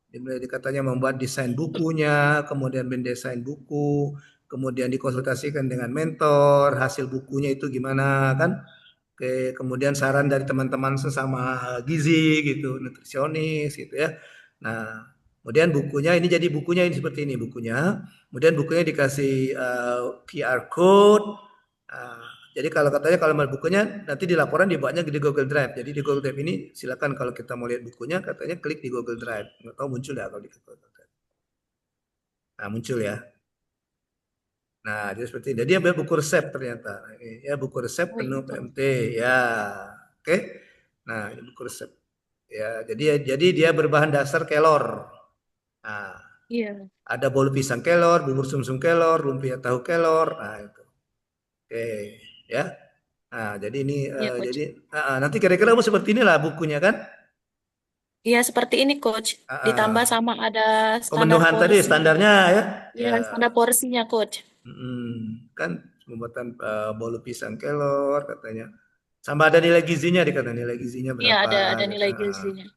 Dimulai katanya membuat desain bukunya, kemudian mendesain buku, kemudian dikonsultasikan dengan mentor, hasil bukunya itu gimana kan? Oke, kemudian saran dari teman-teman sesama gizi gitu, nutrisionis gitu ya. Nah, kemudian bukunya ini jadi bukunya ini seperti ini bukunya. Kemudian bukunya dikasih QR code. Nah, jadi kalau katanya kalau mau bukunya nanti di laporan dibuatnya di Google Drive. Jadi di Google Drive ini silakan kalau kita mau lihat bukunya katanya klik di Google Drive. Nggak tahu muncul ya kalau di Google Drive. Nah, muncul ya. Nah, jadi seperti ini. Dia buat buku resep ternyata. Ini ya buku resep Oh, penuh itu. PMT ya. Oke. Nah, ini buku resep. Ya, jadi dia berbahan dasar kelor. Nah, Iya, ada bolu pisang kelor, bubur sumsum kelor, lumpia tahu kelor. Nah, itu. Oke, ya. Nah, jadi ini iya, Coach. jadi nanti kira-kira seperti inilah bukunya kan? Iya, seperti ini, Coach. Ditambah Ah, sama ada standar pemenuhan tadi porsi. standarnya ya. Iya, Ya. standar porsinya, Coach. Kan pembuatan bolu pisang kelor katanya. Sama ada nilai gizinya dikata nilai gizinya Iya, berapa ada gitu. nilai gizinya.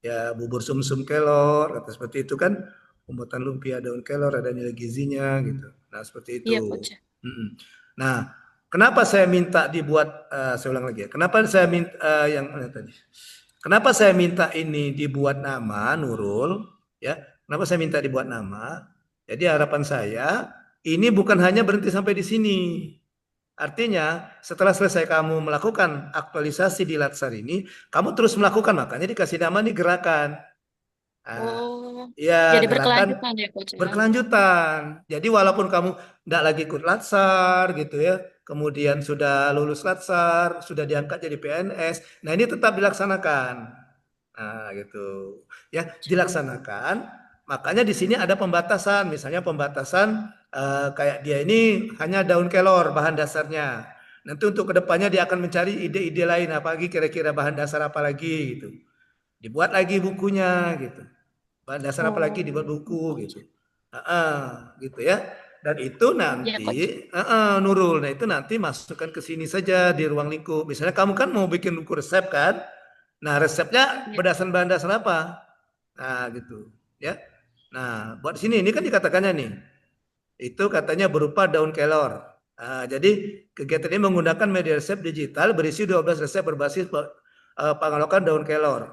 Ya bubur sumsum kelor kata seperti itu kan pembuatan lumpia daun kelor ada nilai gizinya gitu. Nah, seperti itu. Iya, Coach. Mm-mm. Nah, kenapa saya minta dibuat saya ulang lagi ya. Kenapa saya minta yang mana tadi? Kenapa saya minta ini dibuat nama Nurul ya? Kenapa saya minta dibuat nama? Jadi harapan saya ini bukan hanya berhenti sampai di sini. Artinya, setelah selesai kamu melakukan aktualisasi di Latsar ini, kamu terus melakukan, makanya dikasih nama nih gerakan. Nah, Oh, ya jadi gerakan berkelanjutan ya, Coach ya. berkelanjutan. Jadi walaupun kamu tidak lagi ikut Latsar gitu ya, kemudian sudah lulus Latsar, sudah diangkat jadi PNS, nah ini tetap dilaksanakan. Nah, gitu. Ya, dilaksanakan. Makanya di sini ada pembatasan, misalnya pembatasan kayak dia ini hanya daun kelor bahan dasarnya. Nanti untuk kedepannya dia akan mencari ide-ide lain, apalagi kira-kira bahan dasar apa lagi gitu. Dibuat lagi bukunya gitu. Bahan dasar apa lagi dibuat Oh, buku Coach. gitu. Gitu ya. Dan itu Iya, Coach. nanti Nurul, nah itu nanti masukkan ke sini saja di ruang lingkup. Misalnya kamu kan mau bikin buku resep kan? Nah, resepnya Iya. berdasarkan bahan dasar apa? Nah, gitu. Ya. Nah, buat sini ini kan dikatakannya nih. Itu katanya berupa daun kelor. Nah, jadi kegiatan ini menggunakan media resep digital berisi 12 resep berbasis pengalokan daun kelor.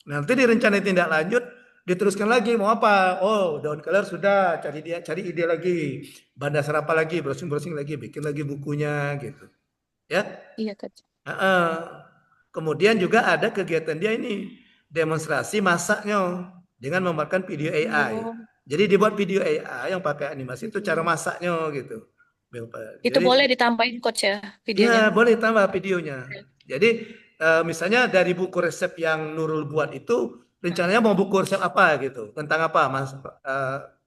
Nanti di rencana tindak lanjut diteruskan lagi mau apa? Oh, daun kelor sudah, cari ide lagi. Bahan dasar apa lagi? Browsing-browsing lagi, bikin lagi bukunya gitu. Ya. Iya, Coach. Kemudian juga ada kegiatan dia ini demonstrasi masaknya dengan memakai video AI. Oh, Jadi dibuat video AI yang pakai animasi itu cara video. masaknya gitu. Itu Jadi boleh ditambahin, Coach ya, videonya. ya boleh tambah videonya. Jadi misalnya dari buku resep yang Nurul buat itu rencananya mau buku resep apa gitu, tentang apa Mas?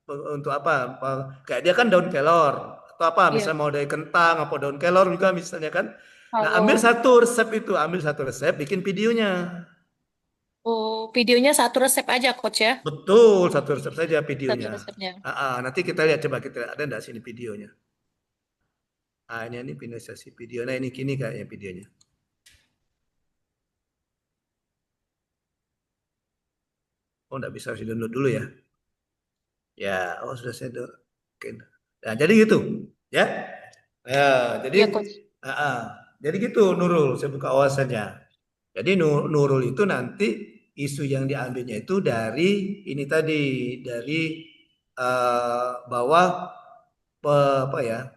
Untuk apa? Kayak dia kan daun kelor atau apa? Iya. Misalnya mau dari kentang apa daun kelor juga misalnya kan. Nah, ambil Oh, satu resep itu, ambil satu resep, bikin videonya. oh, videonya satu resep aja, Coach ya. Betul, satu resep saja Satu videonya. resepnya. Nanti kita lihat coba kita lihat, ada enggak sini videonya. Ini finalisasi video. Nah, ini kini kayaknya videonya. Oh, enggak bisa harus download dulu ya. Ya, oh sudah saya download. Oke. Nah, jadi gitu, ya. Ya, jadi Iya, Coach. ah, ah. Jadi gitu Nurul, saya buka wawasannya. Jadi Nurul itu nanti isu yang diambilnya itu dari ini tadi, dari bahwa apa ya,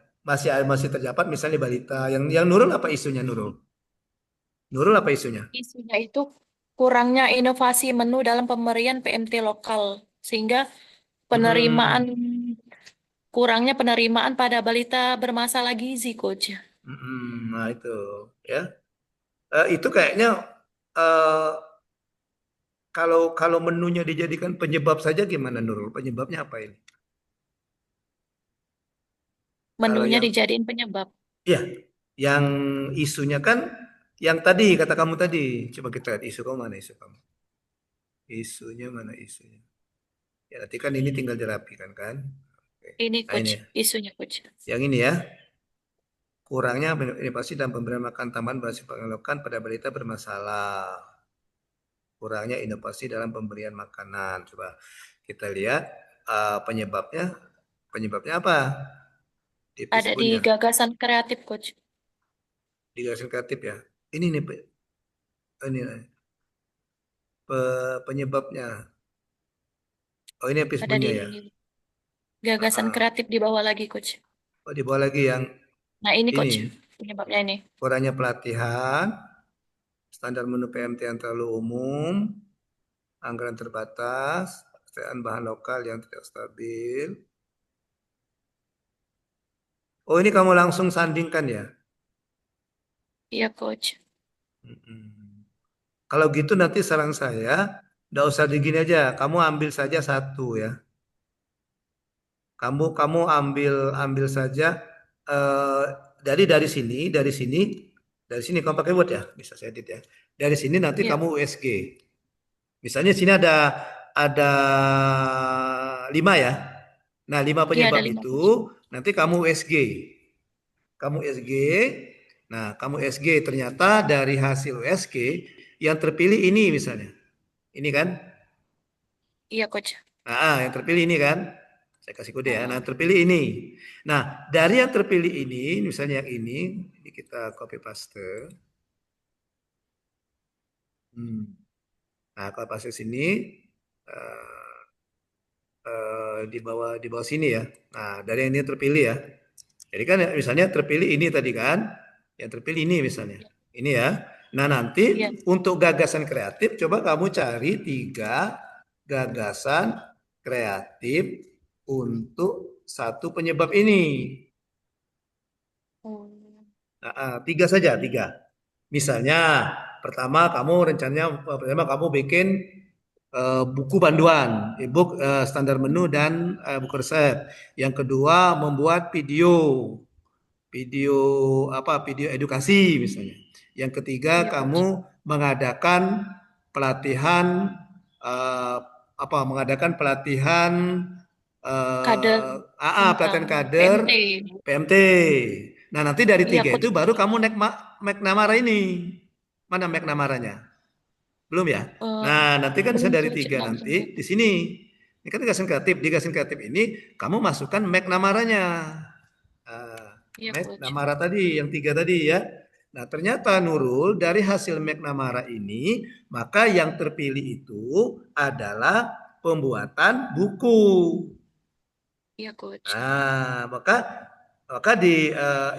masih terdapat misalnya balita. Yang Nurul apa isunya Nurul? Nurul apa isunya? Isunya itu kurangnya inovasi menu dalam pemberian PMT lokal, sehingga penerimaan Mm-mm. kurangnya penerimaan pada balita bermasalah gizi, Coach. Nah itu ya. Itu kayaknya eh, kalau menunya dijadikan penyebab saja gimana Nurul? Penyebabnya apa ini? Kalau Menunya yang dijadiin penyebab. iya, yang isunya kan yang tadi kata kamu tadi. Coba kita lihat isu kamu mana isu kamu. Isunya mana isunya? Ya nanti kan ini tinggal dirapikan kan. Oke. Ini Nah ini coach, ya. isunya coach. Yang ini ya. Kurangnya inovasi dan pemberian makan tambahan berhasil pengelolaan pada balita bermasalah. Kurangnya inovasi dalam pemberian makanan. Coba kita lihat penyebabnya. Penyebabnya apa? Di Ada di Pispunya. gagasan kreatif coach. Di garis kreatif ya. Ini nih ini penyebabnya. Oh ini Ada Pispunya di ya. gagasan Ah, kreatif di bawah lagi coach. oh di bawah lagi yang Nah ini ini. coach, penyebabnya ini. Kurangnya pelatihan, standar menu PMT yang terlalu umum, anggaran terbatas, ketersediaan bahan lokal yang tidak stabil. Oh ini kamu langsung sandingkan ya? Iya coach. Mm-mm. Kalau gitu nanti saran saya, nggak usah digini aja, kamu ambil saja satu ya. Kamu ambil ambil saja eh, dari sini kamu pakai Word ya, bisa saya edit ya. Dari sini nanti Iya, kamu USG. Misalnya sini ada 5 ya. Nah, 5 iya ada penyebab 5 itu coach. nanti kamu USG. Kamu USG. Nah, kamu USG ternyata dari hasil USG yang terpilih ini misalnya. Ini kan? Iya coach. Nah, yang terpilih ini kan? Saya kasih kode ya. Nah, Oh, terpilih ini. Nah, dari yang terpilih ini, misalnya yang ini kita copy paste. Hmm. Nah, kalau paste sini, eh, di bawah sini ya. Nah, dari yang ini terpilih ya. Jadi kan misalnya terpilih ini tadi kan, yang terpilih ini misalnya. Ini ya. Nah, nanti iya. untuk gagasan kreatif coba kamu cari 3 gagasan kreatif untuk satu penyebab ini. Oh, Nah, 3 saja, 3. Misalnya pertama kamu bikin buku panduan, e-book standar menu dan buku resep. Yang kedua membuat video video edukasi misalnya. Yang ketiga iya coach. kamu mengadakan pelatihan eh, mengadakan pelatihan Kader pelatihan tentang kader PMT. PMT. Nah, nanti dari Iya 3 coach. itu baru kamu naik McNamara ini. Mana McNamara-nya? Belum ya? Eh, Nah, nanti kan bisa belum dari coach, 3 langsung. nanti di sini. Ini kan gagasan kreatif. Di gagasan kreatif ini kamu masukkan McNamara-nya. Iya coach. McNamara tadi, yang 3 tadi ya. Nah, ternyata Nurul dari hasil McNamara ini, maka yang terpilih itu adalah pembuatan buku. Iya coach. Nah, maka maka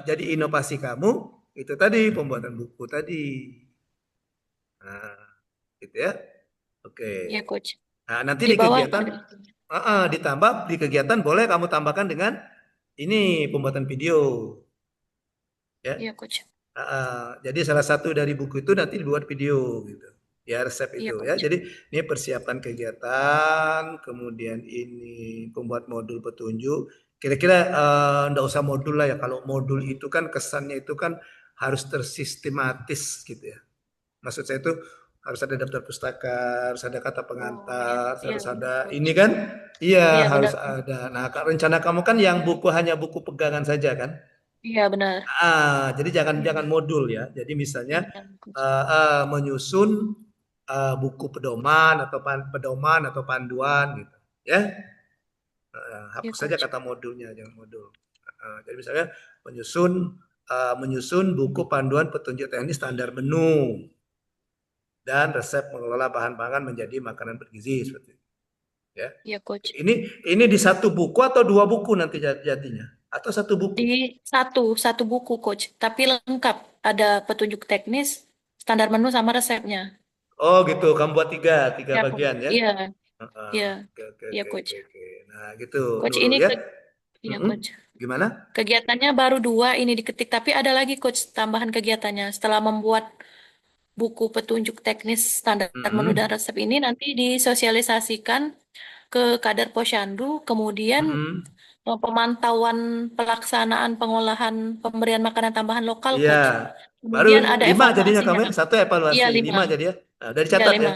jadi inovasi kamu itu tadi pembuatan buku tadi. Nah, gitu ya. Oke. Iya coach. Nah, nanti Di di bawah kegiatan ada itunya. ditambah di kegiatan boleh kamu tambahkan dengan ini pembuatan video ya. Iya coach. Jadi salah satu dari buku itu nanti dibuat video gitu. Ya resep Iya itu ya. coach. Jadi ini persiapan kegiatan, kemudian ini pembuat modul petunjuk. Kira-kira enggak usah modul lah ya. Kalau modul itu kan kesannya itu kan harus tersistematis gitu ya. Maksud saya itu harus ada daftar pustaka, harus ada kata Oh iya, pengantar, iya harus benar ada coach. ini kan? Iya, Iya harus benar. ada. Nah, rencana kamu kan yang buku hanya buku pegangan saja kan? Iya benar. Jadi jangan jangan modul ya. Jadi misalnya Iya coach. menyusun buku pedoman atau pedoman atau panduan gitu, ya. Iya Hapus saja coach. kata modulnya, jangan modul. Jadi misalnya menyusun menyusun buku panduan petunjuk teknis standar menu dan resep mengelola bahan pangan menjadi makanan bergizi seperti itu. Ya. Iya coach. Ini di satu buku atau 2 buku nanti jadinya? Atau satu buku? Di satu buku coach, tapi lengkap. Ada petunjuk teknis, standar menu sama resepnya. Oh gitu, kamu buat tiga Iya coach. bagian ya? Iya, Heeh. iya, Oke, oke, iya oke, coach. oke, oke. Nah, gitu, Coach Nurul ini ya. iya Mm-mm. coach. Gimana? Kegiatannya baru 2 ini diketik, tapi ada lagi coach tambahan kegiatannya. Setelah membuat buku petunjuk teknis standar menu dan Mm-mm. resep ini nanti disosialisasikan ke Kader Posyandu, kemudian Mm-mm. Pemantauan pelaksanaan pengolahan pemberian makanan tambahan lokal, Iya, Coach. baru Kemudian ada 5 jadinya kamu evaluasinya. ya. Satu Iya, evaluasi, 5. 5 jadi ya. Nah, udah Iya, dicatat ya. 5.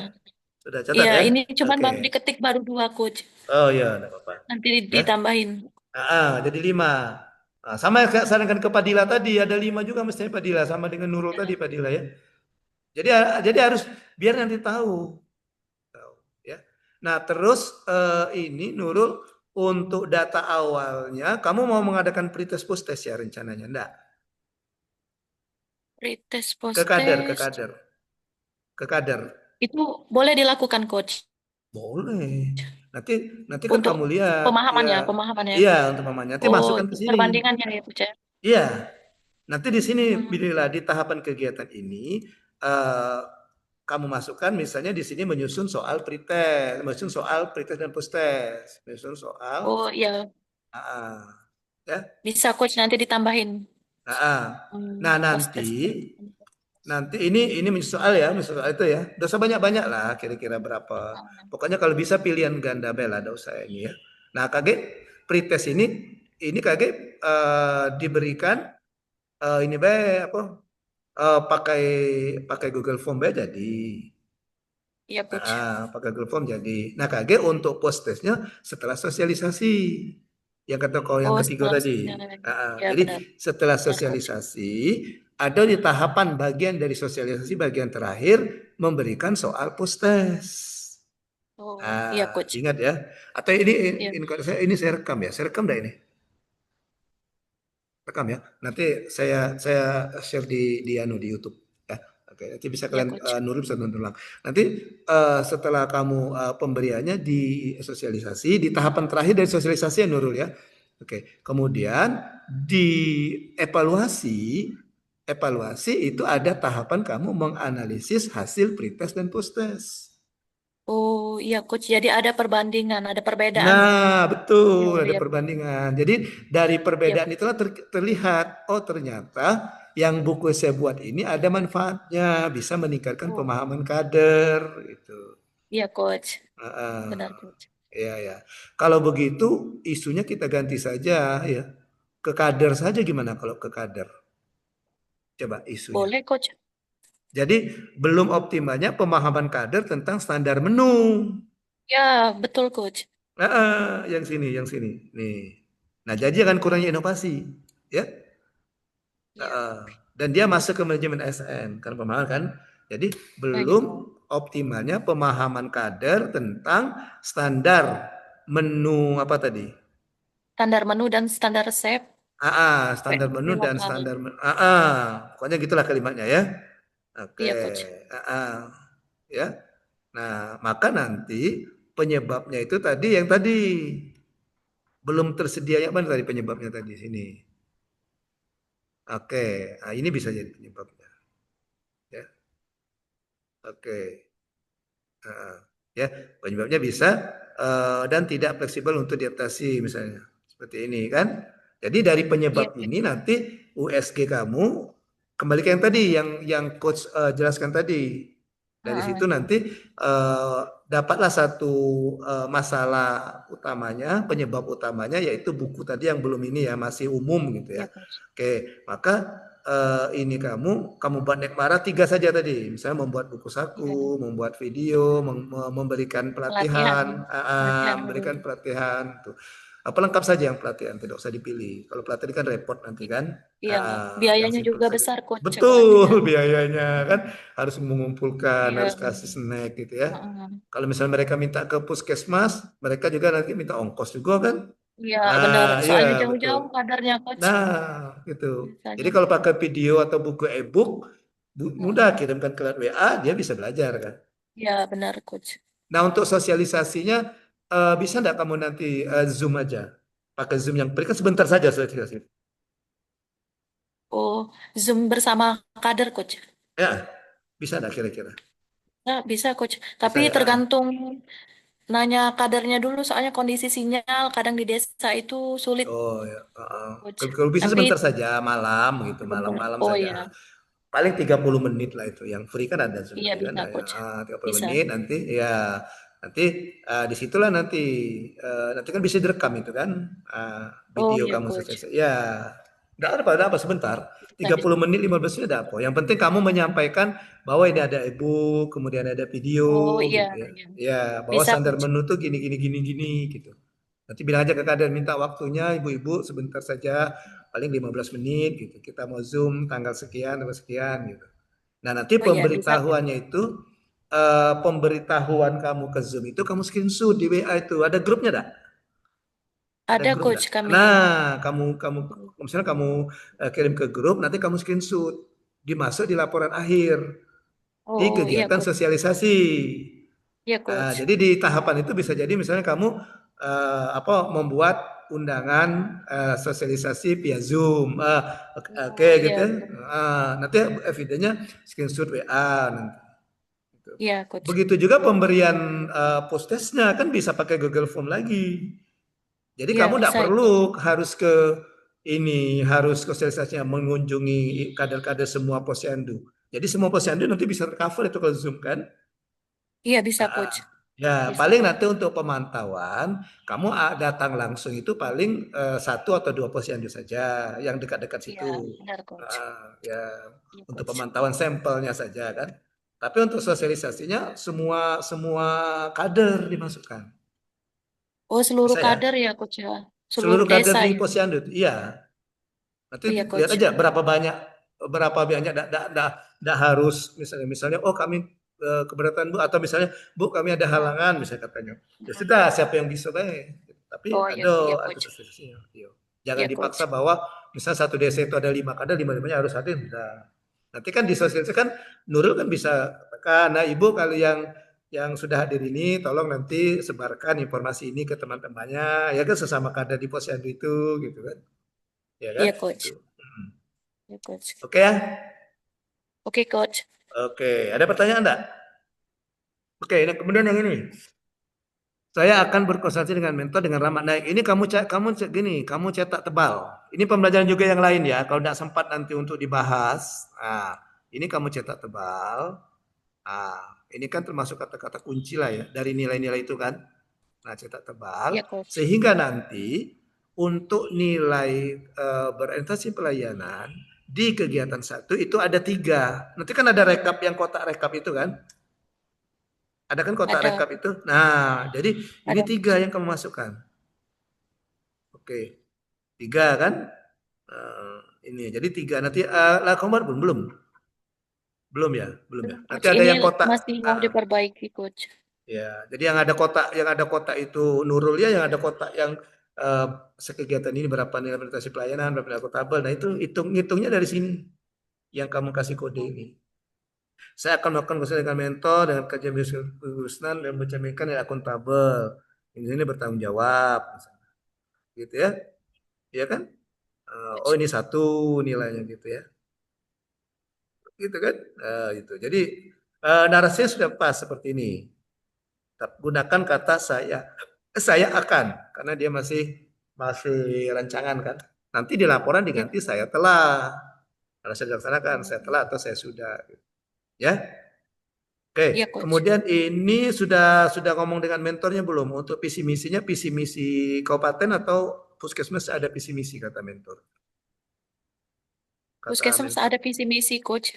Sudah catat Iya, ya. ini cuman Oke. baru diketik baru 2, Coach. Oh iya, enggak apa-apa. Nanti Ya. ditambahin. Jadi 5. Nah, sama kayak sarankan ke Padilla tadi, ada 5 juga mestinya Padilla, sama dengan Nurul tadi Ya. Padilla ya. Jadi harus biar nanti tahu. Tahu, ya. Nah, terus ini Nurul untuk data awalnya, kamu mau mengadakan pretest post-test ya rencananya? Enggak. Pretest, Ke kader, ke post-test. kader, ke kader. Itu boleh dilakukan, Coach. Boleh. Nanti nanti kan Untuk kamu lihat, ya. pemahamannya. Iya, untuk mamanya. Nanti Oh, masukkan itu ke sini. perbandingannya ya, Coach, ya. Iya. Nanti di sini Hmm. bila di tahapan kegiatan ini eh, kamu masukkan misalnya di sini menyusun soal pretest dan posttest, menyusun soal Oh, iya. ya. Bisa, Coach, nanti ditambahin. Nah, nanti Post-test. ini soal ya, soal itu ya. Udah sebanyak-banyak lah kira-kira berapa. Pokoknya kalau bisa pilihan ganda bela ada usah ini ya. Nah, KG pretest ini KG diberikan ini be apa pakai pakai Google Form be jadi. Iya, Coach. Pakai Google Form jadi. Nah, KG untuk post testnya setelah sosialisasi. Yang kata kau yang Oh, ketiga setelah tadi. ya, Jadi benar. setelah Benar, Coach. sosialisasi, ada di tahapan bagian dari sosialisasi bagian terakhir memberikan soal post test. Oh, iya, Coach. Ingat ya. Atau ini Iya. ini saya rekam ya. Saya rekam dah ini. Rekam ya. Nanti saya share di YouTube ya. Oke, nanti bisa Iya, kalian Coach. Nurul bisa nonton ulang. Nanti setelah kamu pemberiannya di sosialisasi di tahapan terakhir dari sosialisasi ya Nurul ya. Oke, kemudian di evaluasi itu ada tahapan kamu menganalisis hasil pretest dan posttest. Oh, iya, Coach. Jadi ada perbandingan, ada perbedaan. Nah, betul, ada Iya, perbandingan. Jadi dari iya. perbedaan itulah terlihat, oh ternyata yang buku saya buat ini ada manfaatnya, bisa meningkatkan Oh, pemahaman kader, gitu. iya, Coach. Benar, Ah, Coach. ya ya. Kalau begitu isunya kita ganti saja ya, ke kader saja gimana kalau ke kader? Coba isunya. Boleh, Coach. Jadi belum optimalnya pemahaman kader tentang standar menu. Ya, betul, Coach. Yang sini, nih. Nah, jadi akan kurangnya inovasi, ya. Iya. Dan dia masuk ke manajemen SN, kan pemahaman kan. Jadi Oh, iya. belum optimalnya pemahaman kader tentang standar menu apa tadi? Standar menu dan standar resep. Standar menu dan Lokal. standar pokoknya gitulah kalimatnya ya. Oke, Iya, Coach. ya. Nah, maka nanti penyebabnya itu tadi yang tadi belum tersedianya mana tadi penyebabnya tadi sini. Oke, ini bisa jadi penyebabnya. Ya, oke. Ya, penyebabnya bisa dan tidak fleksibel untuk diadaptasi misalnya. Seperti ini kan. Jadi dari Iya, penyebab ini Coach. nanti USG kamu kembali ke yang tadi yang coach jelaskan tadi. Dari situ nanti dapatlah satu masalah utamanya, penyebab utamanya yaitu buku tadi yang belum ini ya, masih umum gitu Iya, ya. Coach. Oke, maka ini kamu buat Nekmara 3 saja tadi, misalnya membuat buku Iya. saku, membuat video, memberikan Pelatihan. memberikan pelatihan tuh. Apa lengkap saja yang pelatihan, tidak usah dipilih. Kalau pelatihan kan repot nanti kan. Iya, Yang biayanya simpel juga saja. besar, Coach, Betul, pelatihan. biayanya kan harus mengumpulkan, Iya. harus kasih snack gitu ya. Heeh. Kalau misalnya mereka minta ke puskesmas, mereka juga nanti minta ongkos juga kan. Iya, benar. Iya Soalnya betul. jauh-jauh kadarnya, Coach. Nah, gitu. Jadi Biasanya. kalau pakai video atau buku e-book, mudah Heeh. kirimkan ke WA, dia bisa belajar kan. Iya, benar, Coach. Nah, untuk sosialisasinya bisa enggak kamu nanti Zoom aja? Pakai Zoom yang berikan sebentar saja sosialisasi. Oh, Zoom bersama kader, Coach. Ya, bisa enggak kira-kira? Nah, bisa, Coach. Bisa Tapi ya. tergantung nanya kadernya dulu, soalnya kondisi sinyal kadang di desa itu sulit, Oh ya, Coach. Kalau bisa Tapi sebentar saja malam gitu, sebentar. malam-malam Oh saja. ya, Paling 30 menit lah itu. Yang free kan ada Zoom iya tadi kan. bisa, Nah, ya, Coach. 30 Bisa. menit nanti ya Nanti disitulah nanti kan bisa direkam itu kan, Oh video iya, kamu coach. selesai. Ya, enggak apa sebentar. Bisa, tiga bisa. puluh menit 15 menit ada apa. Yang penting kamu menyampaikan bahwa ini ada e-book, kemudian ada video Oh iya, gitu ya. iya. Ya, bahwa Bisa, standar coach. menu tuh gini gini gini gini gitu. Nanti bilang aja ke kader minta waktunya ibu-ibu sebentar saja, paling 15 menit gitu. Kita mau Zoom tanggal sekian tanggal sekian gitu. Nah, nanti Oh iya, bisa, coach. pemberitahuannya itu pemberitahuan kamu ke Zoom itu kamu screenshot di WA itu. Ada grupnya enggak? Ada Ada, grup coach, enggak? kami. Nah, kamu kamu misalnya kamu kirim ke grup, nanti kamu screenshot, dimasuk di laporan akhir di Oh iya, kegiatan coach. sosialisasi. Iya, Nah, coach. jadi di tahapan itu bisa jadi misalnya kamu membuat undangan sosialisasi via Zoom, oke Oh gitu iya, ya. coach. Nanti evidennya screenshot WA nanti. Gitu. Iya, coach. Begitu juga pemberian postesnya kan bisa pakai Google Form lagi. Jadi Iya, kamu tidak bisa, coach. perlu harus sosialisasinya mengunjungi kader-kader semua posyandu. Jadi semua posyandu nanti bisa tercover itu kalau Zoom kan. Iya, bisa, Nah, coach. ya Bisa. paling nanti untuk pemantauan kamu datang langsung itu paling satu atau dua posyandu saja yang dekat-dekat Iya, situ. benar, coach. Ya Iya, untuk coach. pemantauan sampelnya saja kan. Tapi untuk sosialisasinya semua semua kader dimasukkan. Oh, seluruh Bisa ya? kader ya, coach ya. Seluruh Seluruh kader desa di ya. posyandu. Iya. Nanti Oh iya, lihat coach. aja berapa banyak dak harus misalnya oh kami keberatan Bu atau misalnya Bu kami ada halangan misalnya katanya. Ya sudah siapa yang bisa baik. Tapi Oh iya, iya, ada coach. sosialisasinya. Iya. Jangan Iya, coach. dipaksa bahwa misalnya satu desa itu ada 5 kader, lima-limanya harus hadir. Enggak. Nanti kan disosialisasikan Nurul kan bisa katakan, nah Ibu kalau yang sudah hadir ini tolong nanti sebarkan informasi ini ke teman-temannya ya kan sesama kader di posyandu itu gitu kan. Ya kan? Iya, coach. Itu. Iya, coach. Oke ya? Oke, coach. Oke, ada pertanyaan enggak? Oke, ini kemudian yang ini. Saya akan berkonsultasi dengan mentor dengan ramah naik. Ini kamu cetak tebal. Ini pembelajaran juga yang lain ya. Kalau tidak sempat nanti untuk dibahas. Ini kamu cetak tebal. Ini kan termasuk kata-kata kunci lah ya dari nilai-nilai itu kan. Nah, cetak tebal Iya, coach. sehingga nanti untuk nilai berorientasi pelayanan di kegiatan satu itu ada 3. Nanti kan ada rekap yang kotak rekap itu kan. Ada kan kotak Ada, rekap itu. Nah, jadi ini ada, 3 coach. yang kamu masukkan. Oke, 3 kan? Ini jadi 3. Nanti lah kamu belum belum belum ya belum ya. Belum, Nanti coach. ada Ini yang kotak. masih mau diperbaiki, coach. Ya, jadi yang ada kotak itu Nurul ya, yang ada kotak yang eh, sekegiatan ini berapa nilai prestasi pelayanan, berapa nilai akuntabel. Nah, itu hitungnya dari sini yang kamu kasih kode ini. Saya akan melakukan konsultasi dengan mentor dengan kajian bisnis dan mencerminkan nilai akuntabel. Ini bertanggung jawab, gitu ya, ya kan? Oh Coach. ini satu nilainya gitu ya, gitu kan? Gitu. Jadi narasinya sudah pas seperti ini. Gunakan kata saya akan karena dia masih rancangan kan. Nanti di laporan Iya, diganti saya telah. Karena saya dilaksanakan, saya telah atau saya sudah. Ya, oke. iya, coach. Kemudian ini sudah ngomong dengan mentornya belum untuk visi misinya, visi misi kabupaten atau puskesmas ada visi misi kata mentor. Kata Puskesmas mentor. ada visi misi, coach.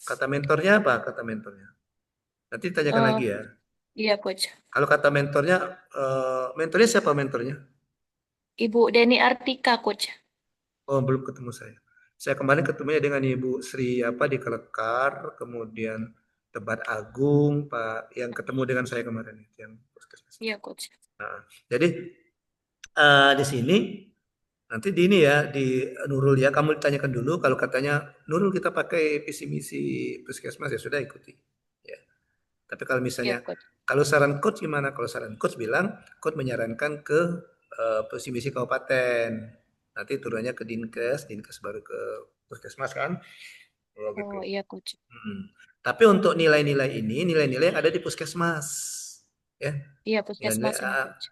Kata mentornya apa? Kata mentornya. Nanti tanyakan Eh, lagi ya. iya, coach. Kalau kata mentornya siapa mentornya? Ibu Deni Artika, coach. Oh, belum ketemu saya. Saya kemarin ketemunya dengan Ibu Sri apa di Kelekar, kemudian Tebat Agung, Pak yang ketemu dengan saya kemarin itu yang puskesmas. Iya, coach. Nah, jadi di sini nanti di ini ya di Nurul ya kamu ditanyakan dulu kalau katanya Nurul kita pakai visi misi puskesmas ya sudah ikuti. Ya. Tapi kalau Iya, misalnya coach. kalau saran coach gimana? Kalau saran coach bilang coach menyarankan ke visi misi kabupaten. Nanti turunnya ke Dinkes baru ke puskesmas kan? Oh gitu. Oh, iya, coach. Tapi untuk nilai-nilai ini, nilai-nilai yang ada di puskesmas. Ya. Iya, Nilai, puskesmas ini, coach.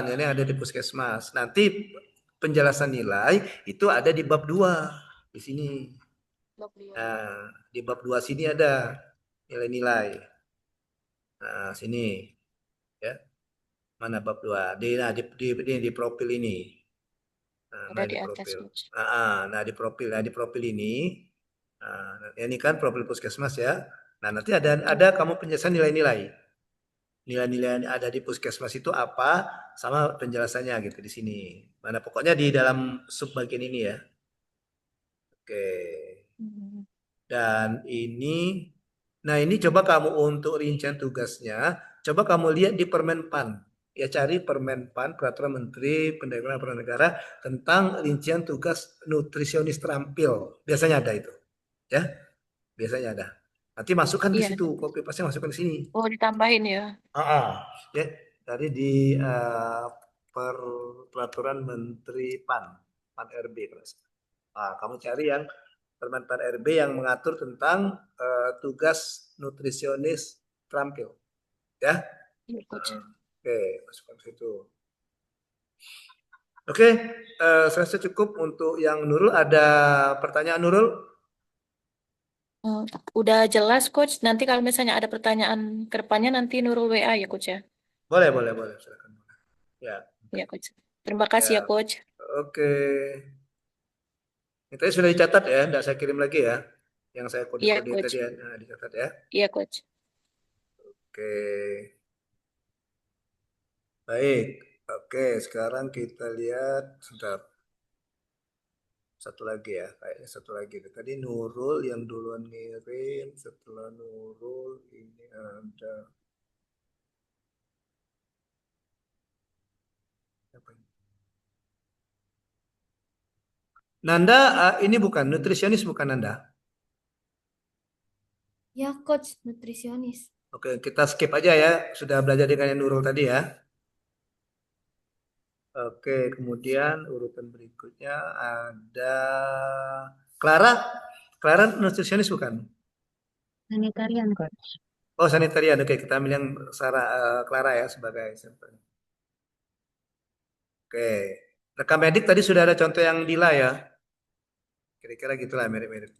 nilai yang ada di puskesmas. Nanti penjelasan nilai itu ada di bab 2 di sini. Nah, di bab 2 sini ada nilai-nilai. Nah, sini. ya. Mana bab 2? Di profil ini. Nah, Ada mana di di atas, profil? Coach. Nah, di profil ini. Nah, ini kan profil puskesmas ya. Nah, nanti ada kamu penjelasan nilai-nilai. Nilai-nilai yang ada di puskesmas itu apa sama penjelasannya gitu di sini. Mana pokoknya di dalam sub bagian ini ya. Oke. Hmm. Dan nah ini coba kamu untuk rincian tugasnya, coba kamu lihat di Permenpan. Ya cari Permenpan, Peraturan Menteri Pendayaan Aparatur Negara tentang rincian tugas nutrisionis terampil. Biasanya ada itu. Ya, biasanya ada. Nanti masukkan ke Iya. situ, copy paste masukkan ke sini. Oh, ditambahin ya. Ya, tadi di Peraturan Menteri PAN RB. Kamu cari yang Permen PAN RB yang mengatur tentang tugas nutrisionis terampil, ya. Iya, Coach. Oke, masukkan ke situ. Oke, saya rasa cukup untuk yang Nurul. Ada pertanyaan Nurul? Udah jelas, Coach. Nanti kalau misalnya ada pertanyaan ke depannya, nanti Nurul WA ya, Coach ya. Boleh, silakan. Ya, Iya, Coach. Terima kasih ya. ya, Coach. Oke. Ini tadi sudah dicatat ya, tidak saya kirim lagi ya. Yang saya Iya, kode-kode Coach. tadi ya, dicatat ya. Iya, Coach. Oke. Baik. Oke, sekarang kita lihat sebentar. Satu lagi ya, kayaknya satu lagi. Tadi Nurul yang duluan ngirim, setelah Nurul ini ada apa ini? Nanda, ini bukan nutrisionis bukan Nanda? Ya, Coach, nutrisionis. Oke, kita skip aja ya. Sudah belajar dengan yang Nurul tadi ya. Oke, kemudian urutan berikutnya ada Clara. Clara nutrisionis bukan? Sanitarian, Coach. Oh, sanitarian. Oke, kita ambil yang Clara ya sebagai sampel. Oke. Rekam medik tadi sudah ada contoh yang Dila ya. Kira-kira gitulah mirip-mirip.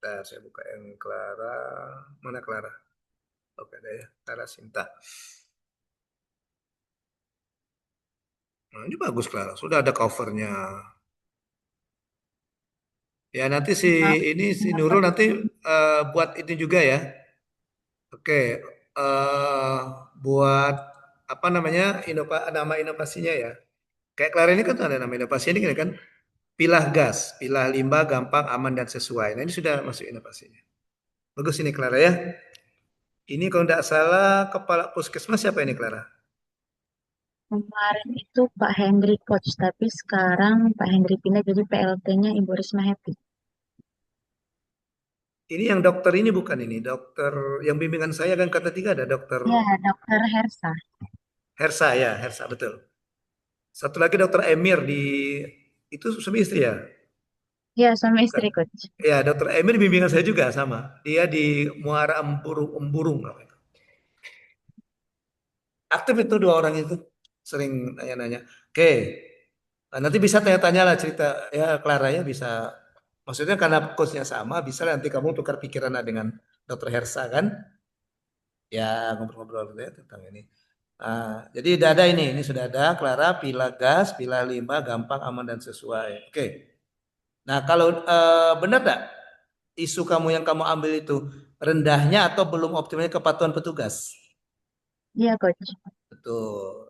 Nah, saya buka yang Clara. Mana Clara? Oke, ada ya. Clara Sinta. Nah, ini bagus Clara. Sudah ada covernya. Ya, nanti si Nurul nanti buat itu juga ya. Oke. Buat apa namanya? Nama inovasinya ya. Kayak Clara ini kan ada nama inovasi ini kan pilah gas, pilah limbah gampang, aman dan sesuai. Nah, ini sudah masuk inovasinya. Bagus ini Clara ya. Ini kalau tidak salah kepala puskesmas siapa ini Clara? Kemarin itu Pak Hendri coach, tapi sekarang Pak Hendri pindah jadi PLT-nya Ibu Risma Happy. Ini yang dokter ini bukan ini, dokter yang bimbingan saya kan kata 3 ada dokter Ya, Dokter Hersa. Hersa ya, Hersa betul. Satu lagi dokter Emir itu suami istri ya? Ya, suami Bukan. istri coach. Ya, dokter Emir bimbingan saya juga sama. Dia di Muara Emburung apa itu. Aktif itu 2 orang itu. Sering nanya-nanya. Oke. Nah, nanti bisa tanya-tanya lah cerita ya Clara ya bisa. Maksudnya karena coachnya sama, bisa nanti kamu tukar pikiran dengan dokter Hersa kan? Ya ngobrol-ngobrol gitu ya tentang ini. Jadi udah ada ini sudah ada Clara pilah gas, pilah limbah gampang, aman dan sesuai. Oke. Nah kalau benar tak isu kamu yang kamu ambil itu rendahnya atau belum optimalnya kepatuhan petugas? Iya coach. Betul.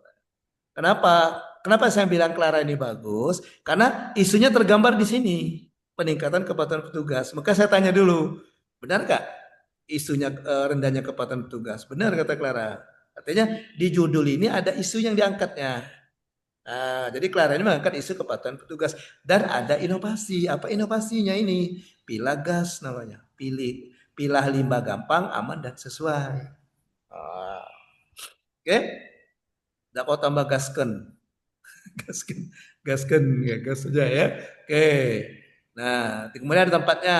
Kenapa? Kenapa saya bilang Clara ini bagus? Karena isunya tergambar di sini peningkatan kepatuhan petugas. Maka saya tanya dulu, benar nggak isunya rendahnya kepatuhan petugas? Benar kata Clara. Artinya di judul ini ada isu yang diangkatnya. Nah, jadi Clara ini mengangkat isu kepatuhan petugas dan ada inovasi. Apa inovasinya ini? Pilah gas namanya. Pilah limbah gampang, aman dan sesuai. Oke? Tidak mau tambah gasken. gasken ya gas saja ya. Oke. Nah, kemudian ada tempatnya.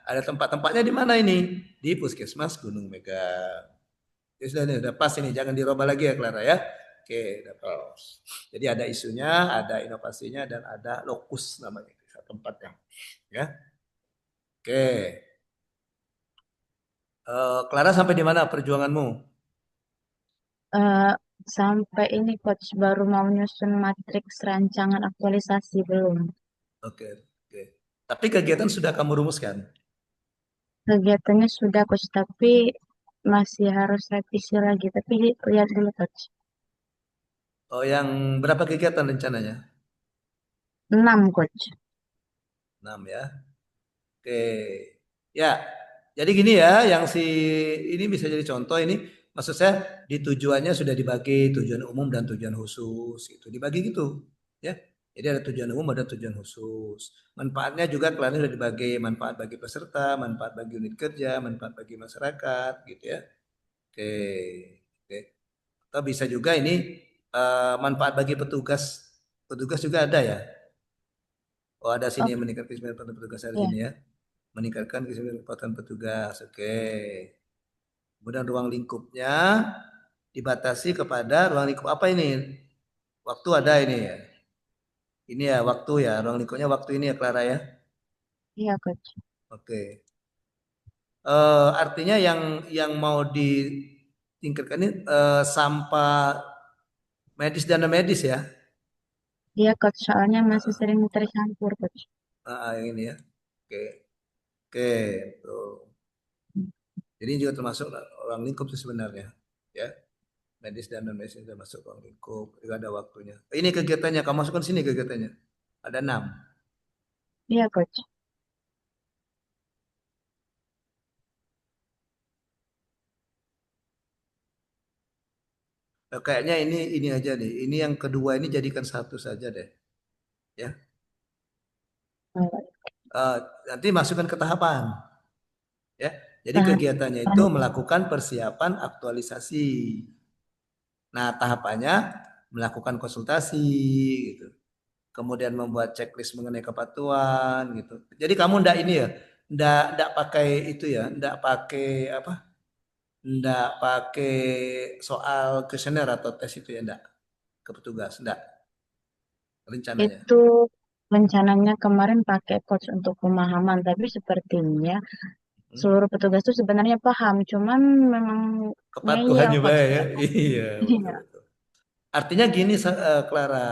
Ada tempat-tempatnya di mana ini? Di Puskesmas Gunung Mega. Ya sudah nih, udah pas ini, jangan dirubah lagi ya Clara ya. Oke, udah pas. Jadi ada isunya, ada inovasinya dan ada lokus namanya, tempatnya. Ya. Oke. Clara sampai di mana perjuanganmu? Eh, Sampai ini coach baru mau nyusun matriks rancangan aktualisasi belum. Oke, oke. Tapi kegiatan sudah kamu rumuskan. Kegiatannya sudah coach tapi masih harus revisi lagi. Tapi lihat dulu coach. Oh, yang berapa kegiatan rencananya? 6 coach. 6 ya. Oke. Ya, jadi gini ya, yang ini bisa jadi contoh ini, maksud saya di tujuannya sudah dibagi tujuan umum dan tujuan khusus gitu, dibagi gitu, ya. Jadi ada tujuan umum, ada tujuan khusus. Manfaatnya juga kalian sudah dibagi manfaat bagi peserta, manfaat bagi unit kerja, manfaat bagi masyarakat, gitu ya. Oke, oke. Atau bisa juga ini manfaat bagi petugas, petugas juga ada ya. Oh ada sini Oh yang meningkatkan kesejahteraan petugas ada iya, sini ya. Meningkatkan kesejahteraan petugas. Oke. Kemudian ruang lingkupnya dibatasi kepada ruang lingkup apa ini? Waktu ada ini ya. Ini ya waktu ya. Ruang lingkupnya waktu ini ya Clara ya. iya coach. Oke. Artinya yang mau ditingkatkan ini sampah medis dan non medis ya. Iya coach soalnya masih sering tercampur coach. Yang ini ya. Oke. Oke. Tuh. Jadi juga termasuk ruang lingkup sih sebenarnya. Ya. Medis dan non medis sudah masuk ruang lingkup, juga ada waktunya. Ini kegiatannya, kamu masukkan sini kegiatannya. Ada 6. Iya coach. Kayaknya ini aja deh. Ini yang kedua ini jadikan satu saja deh. Ya. Eh, Eh, Nanti masukkan ke tahapan. Ya. Jadi Tahapan kegiatannya itu melakukan persiapan aktualisasi. Nah, tahapannya melakukan konsultasi gitu. Kemudian membuat checklist mengenai kepatuhan gitu. Jadi kamu ndak ini ya, ndak pakai itu ya, ndak pakai apa? Ndak pakai soal kuesioner atau tes itu ya, ndak ke petugas, ndak rencananya. itu rencananya kemarin pakai coach untuk pemahaman, tapi sepertinya Hmm? seluruh petugas itu sebenarnya paham, cuman memang ngeyel Kepatuhannya coach. baik ya. Iya, betul Iya, betul. Artinya gini Clara,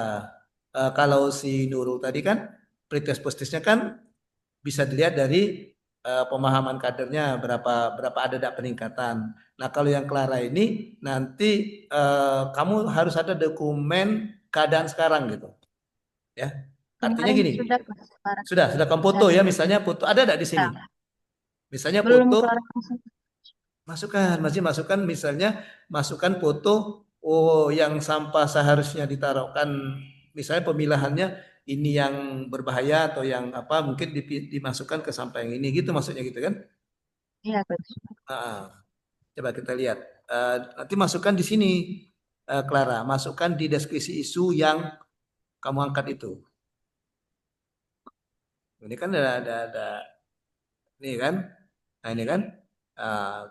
kalau si Nurul tadi kan pretest postisnya kan bisa dilihat dari pemahaman kadernya berapa berapa ada peningkatan. Nah, kalau yang Clara ini nanti kamu harus ada dokumen keadaan sekarang gitu, ya. Artinya kemarin gini, sudah coach sekarang sudah kamu foto dari ya, misalnya foto ada enggak di sini? ya, Misalnya belum foto keluar langsung. masukkan misalnya masukkan foto yang sampah seharusnya ditaruhkan misalnya pemilahannya ini yang berbahaya atau yang apa mungkin dimasukkan ke sampah yang ini gitu maksudnya gitu kan. Iya coach. Ah, coba kita lihat. Nanti masukkan di sini, Clara. Masukkan di deskripsi isu yang kamu angkat itu. Ini kan ada ini kan. Nah ini kan.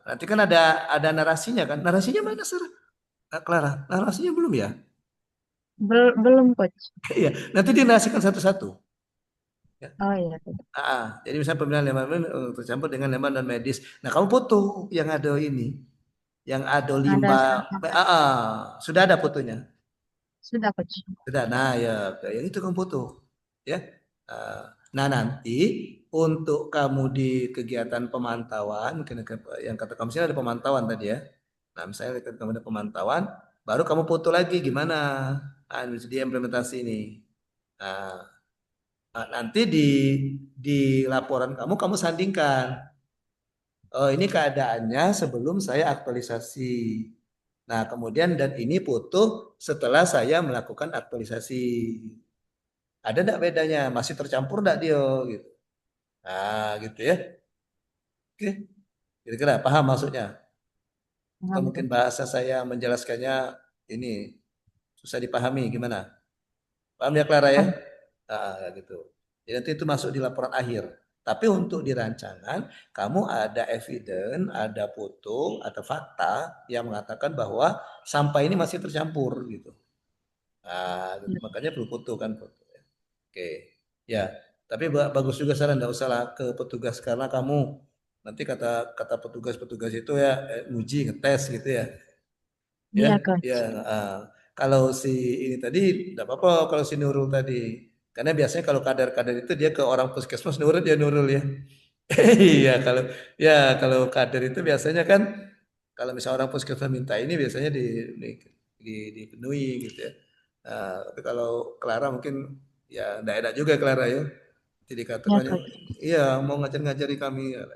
Nanti kan ada narasinya kan. Narasinya mana, Sarah? Clara? Narasinya belum ya? Belum coach. Iya. Nanti dinarasikan satu-satu. Ya. Oh iya coach. Jadi misalnya pemilihan lembaga tercampur dengan lembaga non medis. Nah kamu foto yang ada ini, yang ada Ada limbah. sampah. Sudah ada fotonya. Sudah coach. Sudah, nah ya, yang itu kamu foto, ya. Eh, Nah nanti untuk kamu di kegiatan pemantauan, mungkin yang kata kamu sini ada pemantauan tadi ya. Nah misalnya ketika kamu ada pemantauan, baru kamu foto lagi gimana, di implementasi ini. Nah, nanti di laporan kamu sandingkan. Oh ini keadaannya sebelum saya aktualisasi. Nah kemudian dan ini foto setelah saya melakukan aktualisasi. Ada enggak bedanya? Masih tercampur enggak dia gitu. Nah, gitu ya. Oke. Kira-kira paham maksudnya? Atau Paham mungkin coach. bahasa saya menjelaskannya ini susah dipahami gimana? Paham ya Clara ya? Paham. Gitu. Jadi nanti itu masuk di laporan akhir. Tapi untuk di rancangan, kamu ada evidence, ada foto, ada fakta yang mengatakan bahwa sampah ini masih tercampur gitu. Gitu. Makanya perlu foto kan foto. Oke, ya. Tapi bagus juga saran, enggak usah lah ke petugas karena kamu Nanti kata kata petugas-petugas itu ya nguji ngetes gitu ya. Ya, Iya, Coach. ya. Kalau si ini tadi tidak apa-apa kalau si Nurul tadi. Karena biasanya kalau kader-kader itu dia ke orang puskesmas nurut ya Nurul ya. Iya, kalau kader itu biasanya kan kalau misalnya orang puskesmas minta ini biasanya dipenuhi gitu ya. Tapi kalau Clara mungkin ya enggak enak juga Clara ya. Jadi Iya, dikatakan Coach. iya mau ngajar-ngajari kami ya,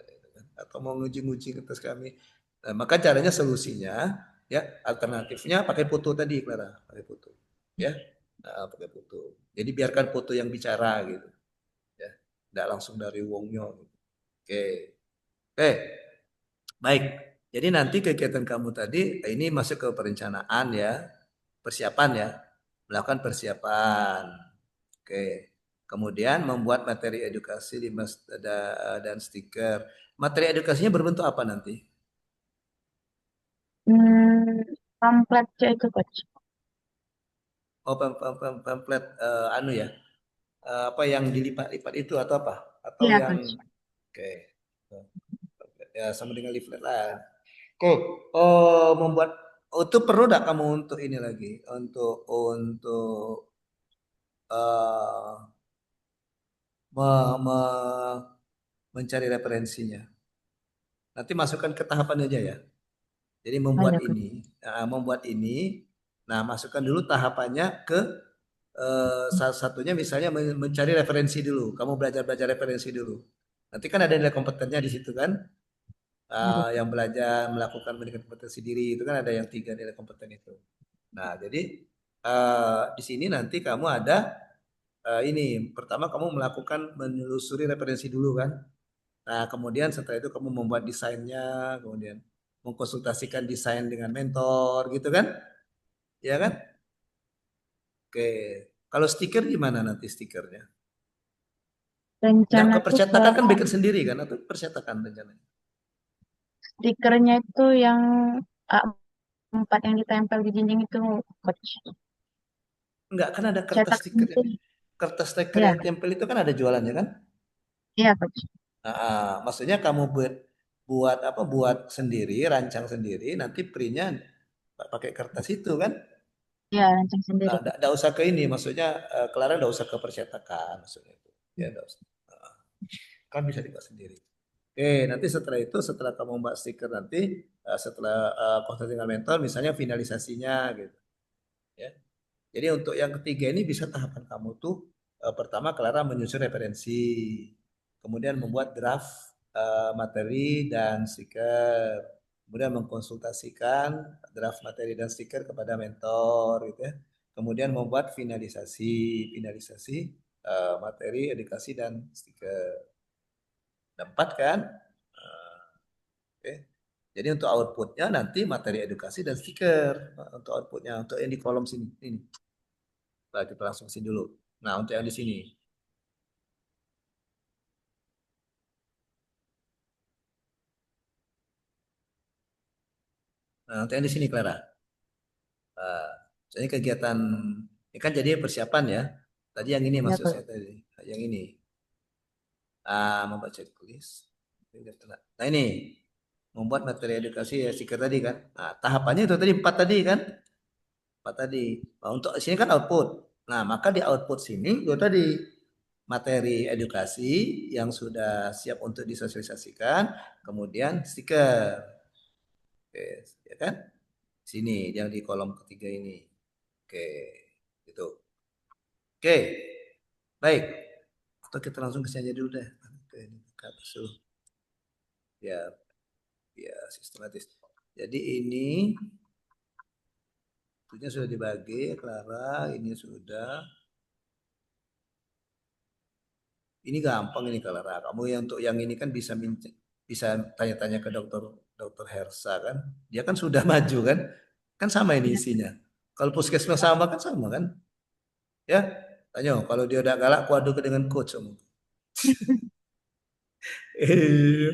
atau mau nguji-nguji ke atas kami. Nah, maka caranya solusinya ya alternatifnya pakai foto tadi Clara, pakai foto ya. Nah, pakai foto. Jadi biarkan foto yang bicara gitu ya. Enggak langsung dari wongnya gitu. Oke. Oke. Baik. Jadi nanti kegiatan kamu tadi ini masuk ke perencanaan ya, persiapan ya, melakukan persiapan. Oke. Kemudian membuat materi edukasi dan stiker. Materi edukasinya berbentuk apa nanti? Pamflet itu, Coach. Oh, pamflet anu ya. Apa yang dilipat-lipat itu atau apa? Atau Iya, yang Coach. oke. Ya sama dengan leaflet lah. Cool. Oh, membuat itu perlu enggak kamu untuk ini lagi untuk eh, me- me- mencari referensinya. Nanti masukkan ke tahapan aja ya. Jadi Oh, iya, Coach. membuat ini. Nah, masukkan dulu tahapannya ke salah satunya misalnya mencari referensi dulu. Kamu belajar referensi dulu. Nanti kan ada nilai kompetennya di situ kan. Iya, Coach. Yang belajar melakukan pendidikan kompetensi diri itu kan ada yang 3 nilai kompeten itu. Nah, jadi di sini nanti kamu ada ini pertama kamu melakukan menelusuri referensi dulu kan. Nah, kemudian setelah itu kamu membuat desainnya, kemudian mengkonsultasikan desain dengan mentor gitu kan? Ya kan? Oke. Kalau stiker gimana nanti stikernya? Nggak ke Rencanaku percetakan kan saya bikin sendiri kan atau percetakan rencananya? stikernya itu yang A4 yang ditempel di dinding itu, Coach. Enggak, kan ada kertas Cetak stiker. sendiri. Kertas stiker Iya, yang tempel itu kan ada jualannya kan? iya, Coach. Maksudnya kamu buat apa? Buat sendiri, rancang sendiri, nanti printnya pakai kertas itu kan? Iya, rancang sendiri, Nah, Coach. enggak usah ke ini, maksudnya Clara enggak usah ke percetakan maksudnya itu. Ya, enggak usah. Nah, kan bisa dibuat sendiri. Oke, nanti setelah itu, setelah kamu membuat stiker nanti, setelah konsultasi dengan mentor, misalnya finalisasinya gitu. Ya. Jadi untuk yang ketiga ini bisa tahapan kamu tuh pertama Clara menyusun referensi, kemudian membuat draft materi dan stiker, kemudian mengkonsultasikan draft materi dan stiker kepada mentor gitu ya. Kemudian membuat finalisasi materi edukasi dan stiker. Dapat kan? Oke. Jadi untuk outputnya nanti materi edukasi dan stiker untuk outputnya untuk yang di kolom sini ini. Nah, kita langsung sini dulu. Nah, untuk yang di sini. Nah, untuk yang di sini Clara. Jadi kegiatan ini kan jadi persiapan ya. Tadi yang ini Iya, maksud Coach. saya tadi. Yang ini. Membaca tulis. Nah, ini membuat materi edukasi ya stiker tadi kan. Nah, tahapannya itu tadi 4 tadi kan. 4 tadi. Nah, untuk sini kan output. Nah, maka di output sini itu tadi materi edukasi yang sudah siap untuk disosialisasikan, kemudian stiker. Oke, ya kan? Sini yang di kolom ketiga ini. Oke, itu. Oke, baik. Atau kita langsung ke saja dulu deh. Oke, ini kapsul. Ya, ya sistematis. Jadi ini tentunya sudah dibagi, Clara. Ini sudah. Ini gampang ini Clara. Kamu yang untuk yang ini kan bisa tanya-tanya ke dokter dokter Hersa kan. Dia kan sudah maju kan. Kan sama ini Iya. isinya. Kalau puskesmas sama kan sama kan. Ya, tanya kalau dia udah galak, aku adu dengan coach kamu. Iya,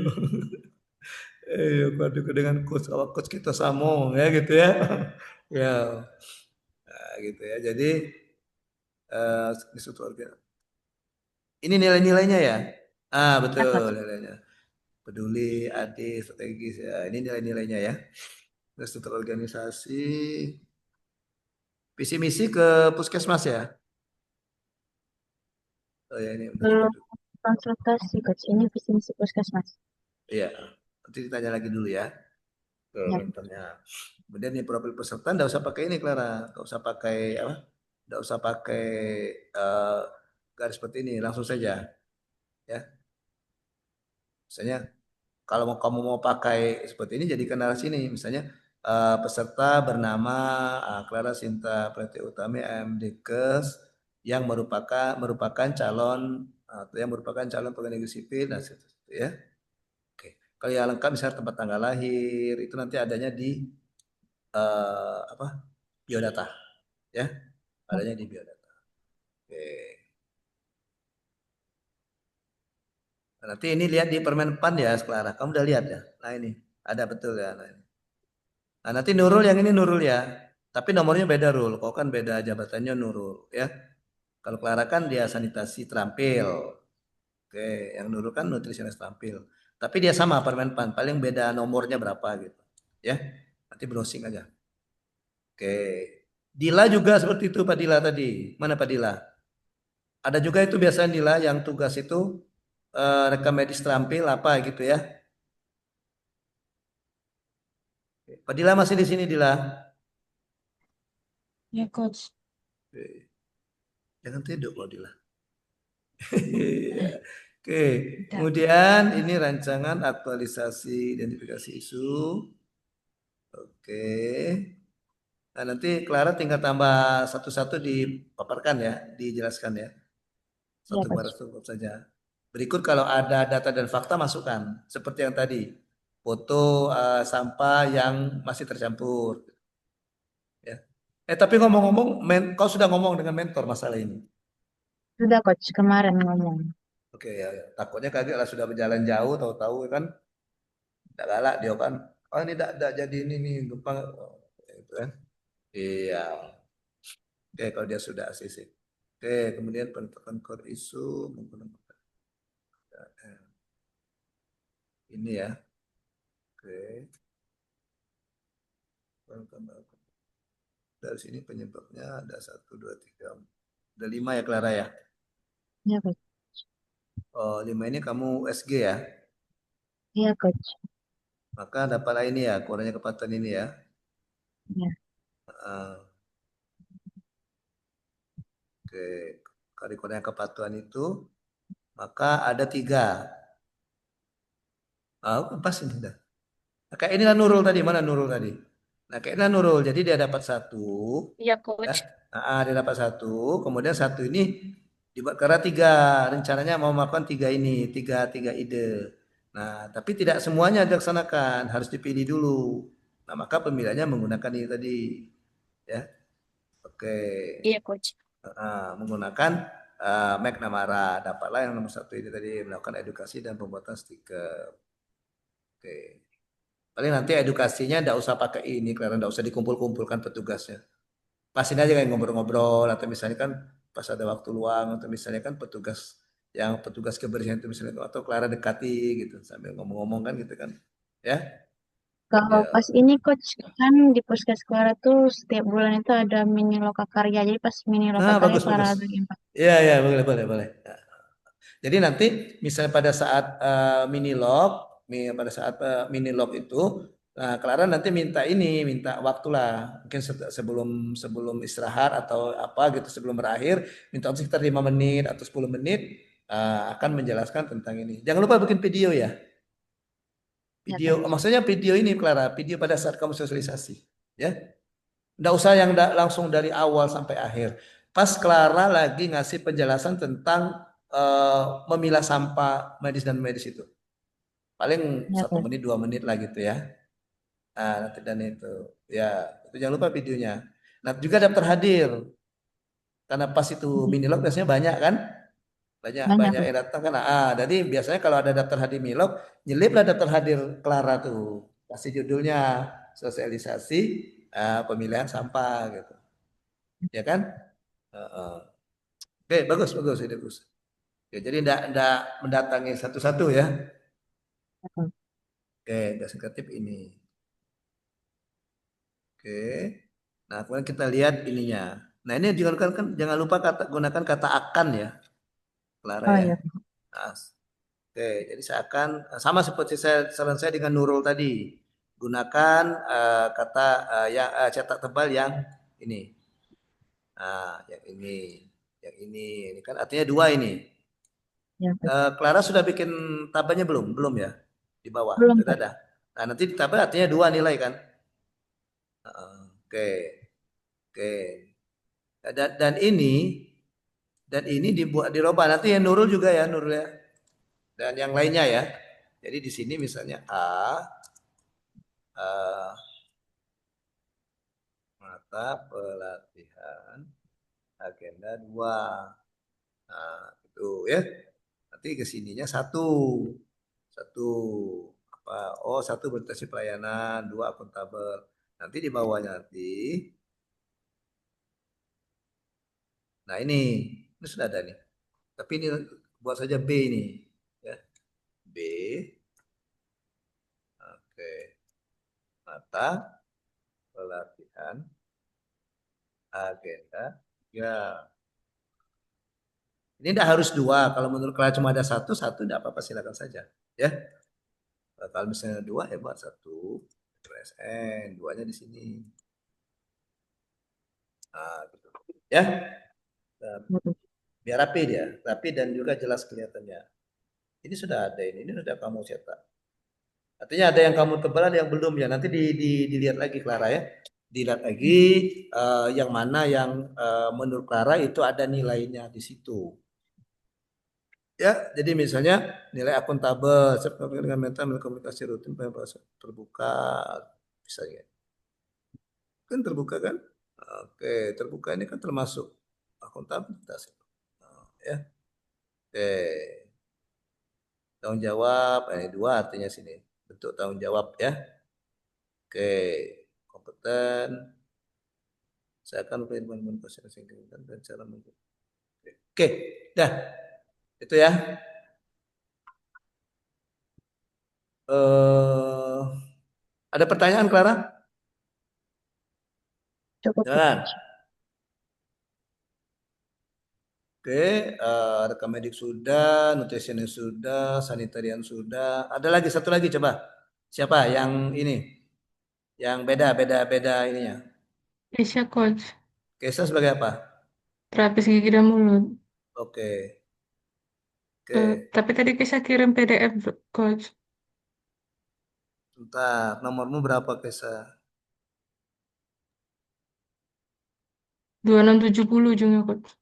iya, aku adu dengan coach. Awak coach kita sama ya gitu ya. Ya, nah, gitu ya. Jadi ini nilai-nilainya ya. Iya, Betul Coach. nilainya. peduli, adil, strategis. Ya, ini nilai-nilainya ya. Terus struktur organisasi, visi misi ke puskesmas ya. Oh ya ini udah kita Belum konsultasi coach, ini visi misi puskesmas. Iya, nanti ditanya lagi dulu ya ke Ya, mentornya. Kemudian nih profil peserta nggak usah pakai ini Clara, nggak usah pakai apa, nggak usah pakai eh, garis seperti ini, langsung saja ya. Misalnya kalau kamu mau pakai seperti ini jadikan narasi ini, misalnya peserta bernama Clara Sinta Preti Utami AMDkes yang merupakan calon atau yang merupakan calon pegawai negeri sipil dan seterusnya ya. Oke. Kalau yang lengkap misalnya tempat tanggal lahir itu nanti adanya di apa? Biodata ya. Adanya di biodata. Oke. Nah, nanti ini lihat di permen PAN ya, Clara. Kamu udah lihat ya? Nah, ini ada betul ya. Nah, ini. Nah, nanti Nurul yang ini Nurul ya. Tapi nomornya beda Rul. Kau kan beda jabatannya Nurul ya. Kalau Clara kan dia sanitasi terampil. Oke, yang Nurul kan nutrisionis terampil. Tapi dia sama permen PAN, paling beda nomornya berapa gitu. Ya. Nanti browsing aja. Oke. Dila juga seperti itu Pak Dila tadi. Mana Pak Dila? Ada juga itu biasanya Dila yang tugas itu rekam medis terampil apa gitu ya. Pak Dila masih di sini Dila. Ya, Coach. Oke. Jangan tidur Pak Dila. Oke, Tidak. kemudian ini rancangan aktualisasi identifikasi isu. Oke. Nah, nanti Clara tinggal tambah satu-satu dipaparkan ya, dijelaskan ya. ya Satu coach. baris cukup saja. Berikut kalau ada data dan fakta masukkan. Seperti yang tadi. Foto sampah yang masih tercampur. Ya. Tapi ngomong-ngomong, kau sudah ngomong dengan mentor masalah ini. Sudah coach kemarin ngomong. Oke ya, ya. Takutnya kaget lah sudah berjalan jauh, tahu-tahu kan, tidak galak dia kan. Oh ini tidak jadi ini nih, gempa. Gitu kan. Iya. Oke, kalau dia sudah ACC. Oke, kemudian penentukan core isu menggunakan ini ya. Oke. Dari sini penyebabnya ada 1, 2, 3, ada 5 ya Clara ya. Ya coach. Oh 5 ini kamu SG ya. Iya coach. Maka dapatlah ini ya kurangnya kepatuhan ini ya. Ya. Oke, kalau kurangnya kepatuhan itu maka ada 3. Pas ini dah. Nah, kayak inilah Nurul tadi, mana Nurul tadi? Nah, kayak inilah Nurul. Jadi dia dapat 1. Iya, Ya. coach. Dia dapat 1. Kemudian 1 ini dibuat karena 3. Rencananya mau melakukan 3 ini, 3 ide. Nah, tapi tidak semuanya dilaksanakan, harus dipilih dulu. Nah, maka pemilihannya menggunakan ini tadi. Ya. Oke. Iya, coach. Menggunakan McNamara. Dapatlah yang nomor 1 ini tadi, melakukan edukasi dan pembuatan stiker. Oke. Paling nanti edukasinya enggak usah pakai ini karena enggak usah dikumpul-kumpulkan petugasnya. Pasin aja kayak ngobrol-ngobrol atau misalnya kan pas ada waktu luang atau misalnya kan petugas kebersihan itu misalnya atau Clara dekati gitu sambil ngomong-ngomong kan gitu kan. Ya. Kalau Ya. pas ini coach kan di Puskes Clara tuh setiap bulan itu ada mini lokakarya. Jadi pas mini lokakarya Bagus Clara bagus. bagi 4. Iya boleh. Ya. Jadi nanti misalnya pada saat mini log, pada saat mini log itu, nah Clara nanti minta waktu lah, mungkin sebelum istirahat atau apa gitu sebelum berakhir, minta waktu sekitar 5 menit atau 10 menit akan menjelaskan tentang ini. Jangan lupa bikin video ya. Video, maksudnya video ini Clara, video pada saat kamu sosialisasi, ya. Nggak usah yang langsung dari awal sampai akhir. Pas Clara lagi ngasih penjelasan tentang memilah sampah medis dan medis itu. Paling Ya, 1 menit, 2 menit lah gitu ya. Nah, nanti dan itu. Ya, itu jangan lupa videonya. Nah, juga daftar hadir. Karena pas itu minilog biasanya banyak kan? Banyak yang datang kan. Jadi biasanya kalau ada daftar hadir minilog, nyeliplah daftar hadir Clara tuh. Kasih judulnya sosialisasi pemilihan sampah gitu. Ya kan? Oke, bagus, ini bagus. Ya, jadi enggak mendatangi satu-satu ya. Oke, gas negatif ini. Oke. Nah, kemudian kita lihat ininya. Nah, ini jangan lupa gunakan kata akan ya, Clara Oh ya. ya. Nah, oke, jadi seakan sama seperti saran saya dengan Nurul tadi. Gunakan kata yang cetak tebal yang ini. Nah, yang ini, yang ini kan artinya dua ini. Ya, betul. Clara sudah bikin tabelnya belum? Belum ya? Di bawah, Belum, sudah Pak. ada. Nah, nanti di tabel artinya dua nilai kan? Oke, oke. Dan ini dibuat dirubah nanti ya Nurul juga ya Nurul ya. Dan yang lainnya ya. Jadi di sini misalnya eh, mata pelatihan agenda 2. Nah, itu ya. Nanti ke sininya satu. Satu apa? Oh, satu berorientasi pelayanan, dua akuntabel. Nanti di bawahnya nanti. Nah, ini sudah ada nih. Tapi ini buat saja B ini ya. B. Oke. Mata pelatihan agenda ya. Ini tidak harus dua. Kalau menurut kalian cuma ada satu, satu tidak apa-apa silakan saja. Ya. Kalau misalnya dua, ya buat satu. SN, duanya di sini. Nah, gitu. Ya. Nah, biar rapi dia, rapi dan juga jelas kelihatannya. Ini sudah ada ini sudah kamu cetak. Artinya ada yang kamu tebal, ada yang belum ya. Nanti dilihat lagi Clara ya. Dilihat lagi yang mana yang menurut Clara itu ada nilainya di situ. Ya, jadi misalnya nilai akuntabel, dengan mental komunikasi rutin, terbuka, misalnya. Kan terbuka kan? Oke, terbuka ini kan termasuk akuntabilitas. Ya, oke. Tanggung jawab, ini dua artinya sini. Bentuk tanggung jawab ya. Oke, kompeten. Saya akan memberikan konsentrasi dan cara Oke, dah. Itu ya. Ada pertanyaan Clara? Cukup, Pak. Jangan. Oke, rekam medik sudah, nutritionnya sudah, sanitarian sudah. Ada lagi satu lagi coba. Siapa yang ini? Yang beda ininya. Kesha, Coach. Kesa sebagai apa? Terapis gigi dan mulut. Oke. Oke. Tapi tadi Kesha kirim PDF, Coach. Bentar, nomormu berapa Kesa? 2670 ujungnya, Coach.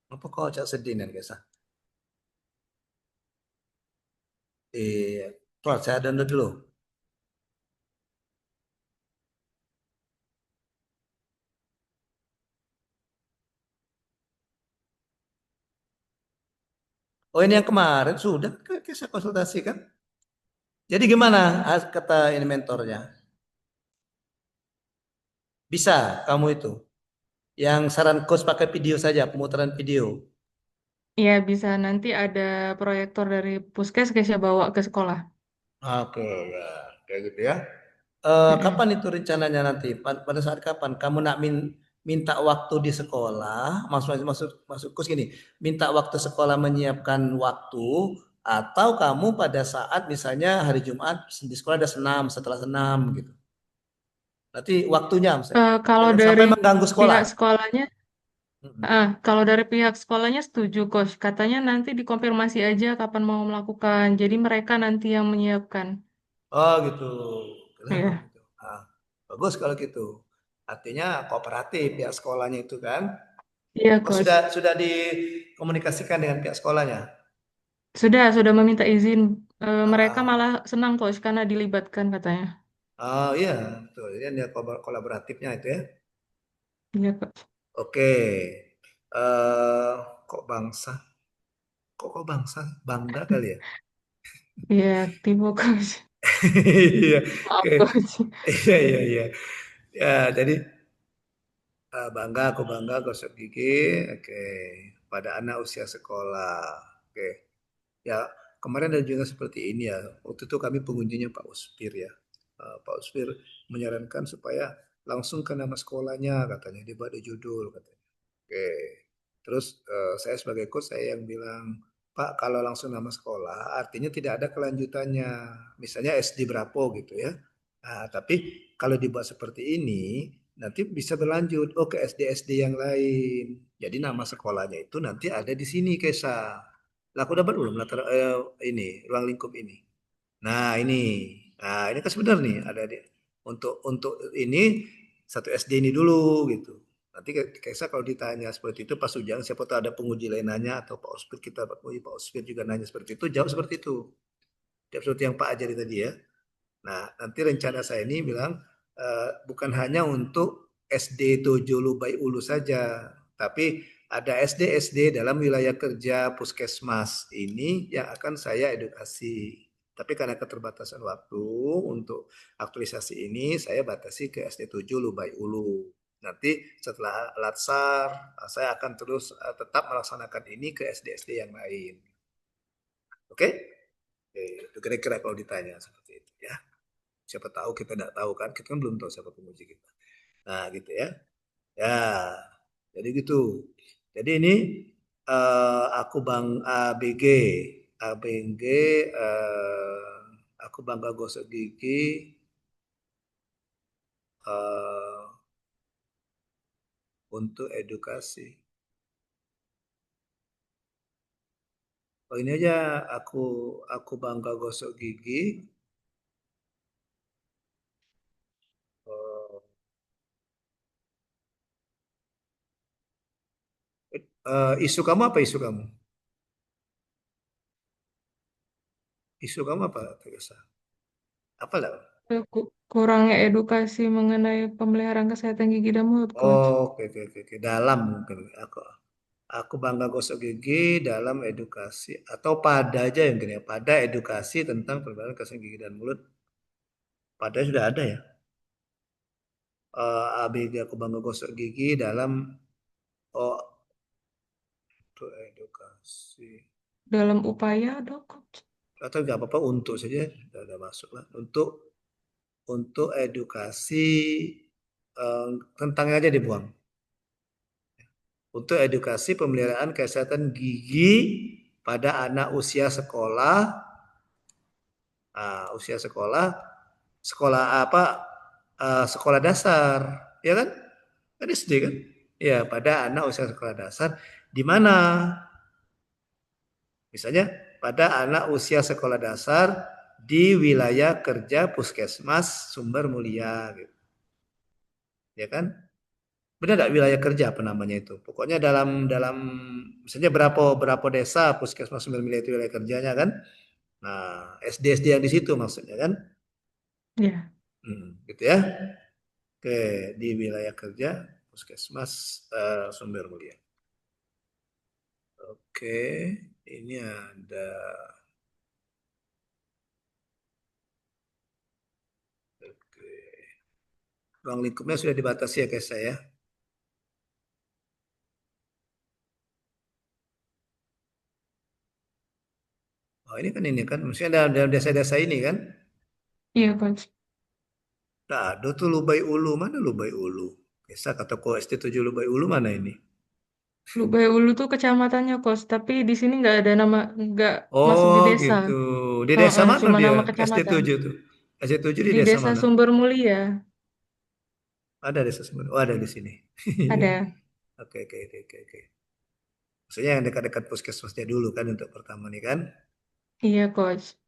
Apa kau cak sedih nih Kesa? Tuh, saya download dulu. Oh ini yang kemarin sudah Kesa konsultasi kan? Jadi gimana kata ini mentornya? Bisa kamu itu? Yang saran coach pakai video saja, pemutaran video. Iya, bisa. Nanti ada proyektor dari Puskes Kesha bawa ke sekolah. Oke, ya, kayak gitu ya. Mm-mm. Kapan itu rencananya nanti? Pada saat kapan? Kamu nak minta waktu di sekolah, masuk kurs gini, minta waktu sekolah menyiapkan waktu, atau kamu pada saat misalnya hari Jumat di sekolah ada senam, setelah senam gitu. Nanti waktunya misalnya. Kalau Jangan dari sampai mengganggu sekolah. pihak sekolahnya, Mm-mm. kalau dari pihak sekolahnya setuju, Coach. Katanya nanti dikonfirmasi aja kapan mau melakukan. Jadi mereka nanti yang menyiapkan. Oh gitu. Kenapa Iya, gitu? Bagus kalau gitu. Artinya kooperatif pihak sekolahnya itu kan. iya, Oh, Coach. sudah dikomunikasikan dengan pihak sekolahnya. Sudah meminta izin. Mereka Ah, malah senang, Coach, karena dilibatkan katanya. oh iya, betul. Jadi ada kolaboratifnya itu ya. Iya, Coach. Oke. eh kok bangsa? Kok bangsa? Bangga kali ya? Iya, tipe, Coach. Iya. Maaf, Oke. Coach. Iya, iya, iya. Ya, jadi bangga, aku bangga gosok gigi. Oke. Pada anak usia sekolah. Oke. Ya, kemarin ada juga seperti ini ya. Waktu itu kami pengunjungnya Pak Uspir ya. Pak Uspir menyarankan supaya langsung ke nama sekolahnya katanya dibuat di judul katanya. Oke. Terus saya sebagai coach saya yang bilang, Pak kalau langsung nama sekolah artinya tidak ada kelanjutannya. Misalnya SD berapa gitu ya. Nah, tapi kalau dibuat seperti ini nanti bisa berlanjut ke SD-SD yang lain. Jadi nama sekolahnya itu nanti ada di sini Kesa. Lah aku dapat belum latar ini ruang lingkup ini. Nah ini, nah ini kan sebenarnya nih ada di untuk ini satu SD ini dulu gitu. Nanti Kaisa kalau ditanya seperti itu pas ujian siapa tahu ada penguji lain nanya atau Pak Ospir kita Pak Ospir juga nanya seperti itu jawab seperti itu. Jawab seperti yang Pak ajari tadi ya. Nah, nanti rencana saya ini bilang bukan hanya untuk SD Tojo Lubai Ulu saja, tapi ada SD-SD dalam wilayah kerja Puskesmas ini yang akan saya edukasi. Tapi karena keterbatasan waktu untuk aktualisasi ini, saya batasi ke SD 7 Lubai Ulu. Nanti setelah Latsar, saya akan terus tetap melaksanakan ini ke SD-SD yang lain. Oke? Itu kira-kira kalau ditanya seperti itu ya. Siapa tahu kita tidak tahu kan, kita kan belum tahu siapa penguji kita. Nah gitu ya. Ya, jadi gitu. Jadi ini aku Bang ABG, ABG, aku bangga gosok gigi. Untuk edukasi. Oh ini aja aku bangga gosok gigi. Isu kamu apa isu kamu? Isu kamu apa, Teresa? Apa lah? Kurangnya edukasi mengenai pemeliharaan kesehatan gigi dan mulut, Coach. Oh, oke. Dalam mungkin aku bangga gosok gigi dalam edukasi atau pada aja yang gini ya, pada edukasi tentang pemeliharaan kesehatan gigi dan mulut. Pada sudah ada ya. ABG aku bangga gosok gigi dalam untuk edukasi. Dalam upaya dok, Coach. Atau nggak apa-apa untuk saja sudah masuk lah. Untuk edukasi tentangnya aja dibuang. Untuk edukasi pemeliharaan kesehatan gigi pada anak usia sekolah, sekolah apa? Sekolah dasar, ya kan? Kan SD kan? Ya, pada anak usia sekolah dasar, di mana? Misalnya pada anak usia sekolah dasar di wilayah kerja Puskesmas Sumber Mulia, gitu. Ya kan? Benar nggak wilayah kerja apa namanya itu? Pokoknya dalam misalnya berapa desa Puskesmas Sumber Mulia itu wilayah kerjanya kan? Nah, SD-SD yang di situ maksudnya kan? Iya. Gitu ya. Oke, di wilayah kerja Puskesmas Sumber Mulia. Oke, ini ada ruang lingkupnya sudah dibatasi ya guys saya. Oh ini kan, maksudnya dalam desa-desa ini kan? Iya, Coach. Nah, ada tuh Lubai Ulu, mana Lubai Ulu? Desa kata ko ST 7 Lubai Ulu mana ini? Lubai Ulu tuh kecamatannya, Coach. Tapi di sini nggak ada nama, nggak masuk di Oh desa. gitu. Di desa mana Cuma dia? nama ST kecamatan. 7 tuh. ST 7 di Di desa Desa mana? Sumber Mulia. Ada desa Sumber. Oh ada di sini. Ada. Oke. Maksudnya yang dekat-dekat puskesmasnya dulu kan untuk pertama nih kan? Iya, Coach.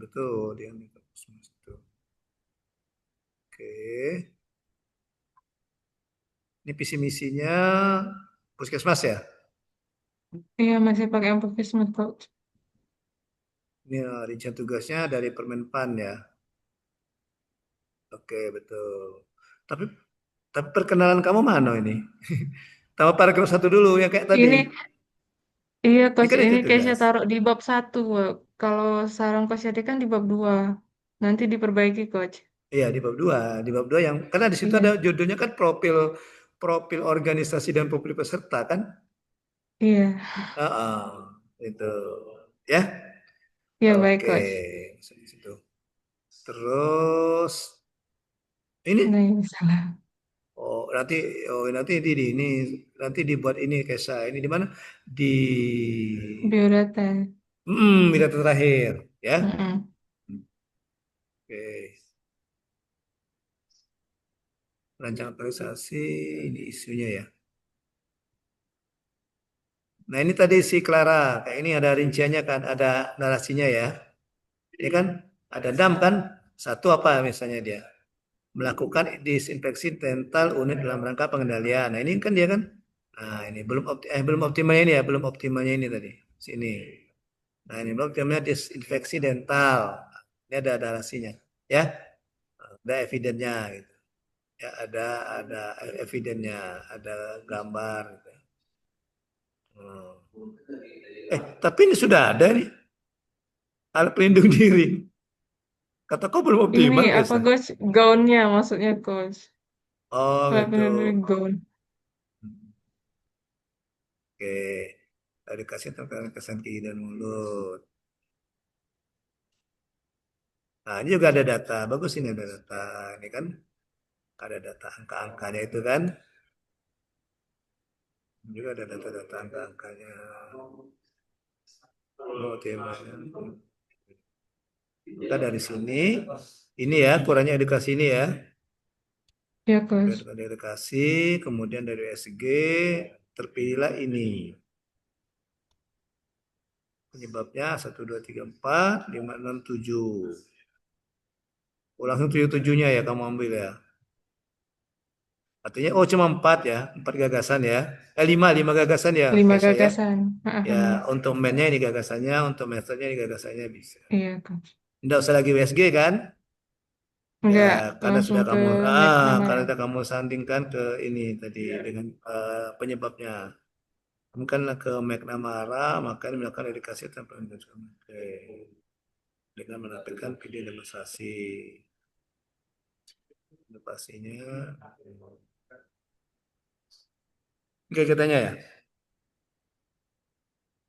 Betul, yang dekat puskesmas itu. Oke. Ini visi misinya puskesmas ya? Iya, masih pakai yang puskesmas, Coach. Ini rincian tugasnya dari Permenpan ya. Oke, betul. Tapi perkenalan kamu mana ini? Tambah paragraf 1 dulu yang kayak tadi. Iya, Ini Coach. kan Ini itu kayak saya tugas. taruh di bab 1. Kalau saran Coach Yadi kan di bab 2. Nanti diperbaiki, Coach. Iya, di bab 2. Di bab 2 yang karena di situ ada judulnya kan profil organisasi dan profil peserta kan? Iya. Itu. Ya. Ya, baik, Oke. Coach. Di situ. Terus ini Nah, ini salah. nanti nanti ini nanti dibuat ini Kesa. Ini di mana? Di Biodata. data terakhir ya. Mm-mm. Oke. Rancangan aktualisasi ini isunya ya. Nah, ini tadi si Clara. Kayak ini ada rinciannya kan, ada narasinya ya. Ini kan ada dam kan? Satu apa misalnya dia? Melakukan disinfeksi dental unit dalam rangka pengendalian. Nah, ini kan dia kan. Nah, ini belum optimalnya ini ya, belum optimalnya ini tadi. Sini. Nah, ini belum optimalnya disinfeksi dental. Ini ada narasinya, ya. Ada evidennya gitu. Ya, ada evidennya, ada gambar gitu. Tapi ini sudah ada nih alat pelindung diri. Kata kau belum Ini optimal, apa, Kesa? Coach? Gaunnya maksudnya, Coach. Oh, Alat gitu. pelindung diri gaun. Oke. Tadi kasih tentang kesan gigi dan mulut. Nah, ini juga ada data. Bagus ini ada data. Ini kan ada data angka-angkanya itu kan. Juga ada data-data angka-angkanya. Oh, temanya. Kita dari sini, ini ya, kurangnya edukasi ini ya. Ya, Coach. Dari edukasi, kemudian dari SG, terpilihlah ini. Penyebabnya 1, 2, 3, 4, 5, 6, 7. Langsung 7-7-nya ya kamu ambil ya. Artinya, cuma 4 ya, 4 gagasan ya. 5 gagasan ya, 5 Kesa ya. gagasan. Ya, untuk mainnya ini gagasannya, untuk masternya ini gagasannya bisa. Iya, Coach. Tidak usah lagi WSG kan? Enggak, Ya, karena langsung sudah ke kamu karena McNamara. sudah kamu sandingkan ke ini tadi dengan penyebabnya. Kamu kan ke McNamara, maka melakukan edukasi tanpa menjelaskan. Oke. Dengan menampilkan video demonstrasi. Pastinya. Oke, katanya ya.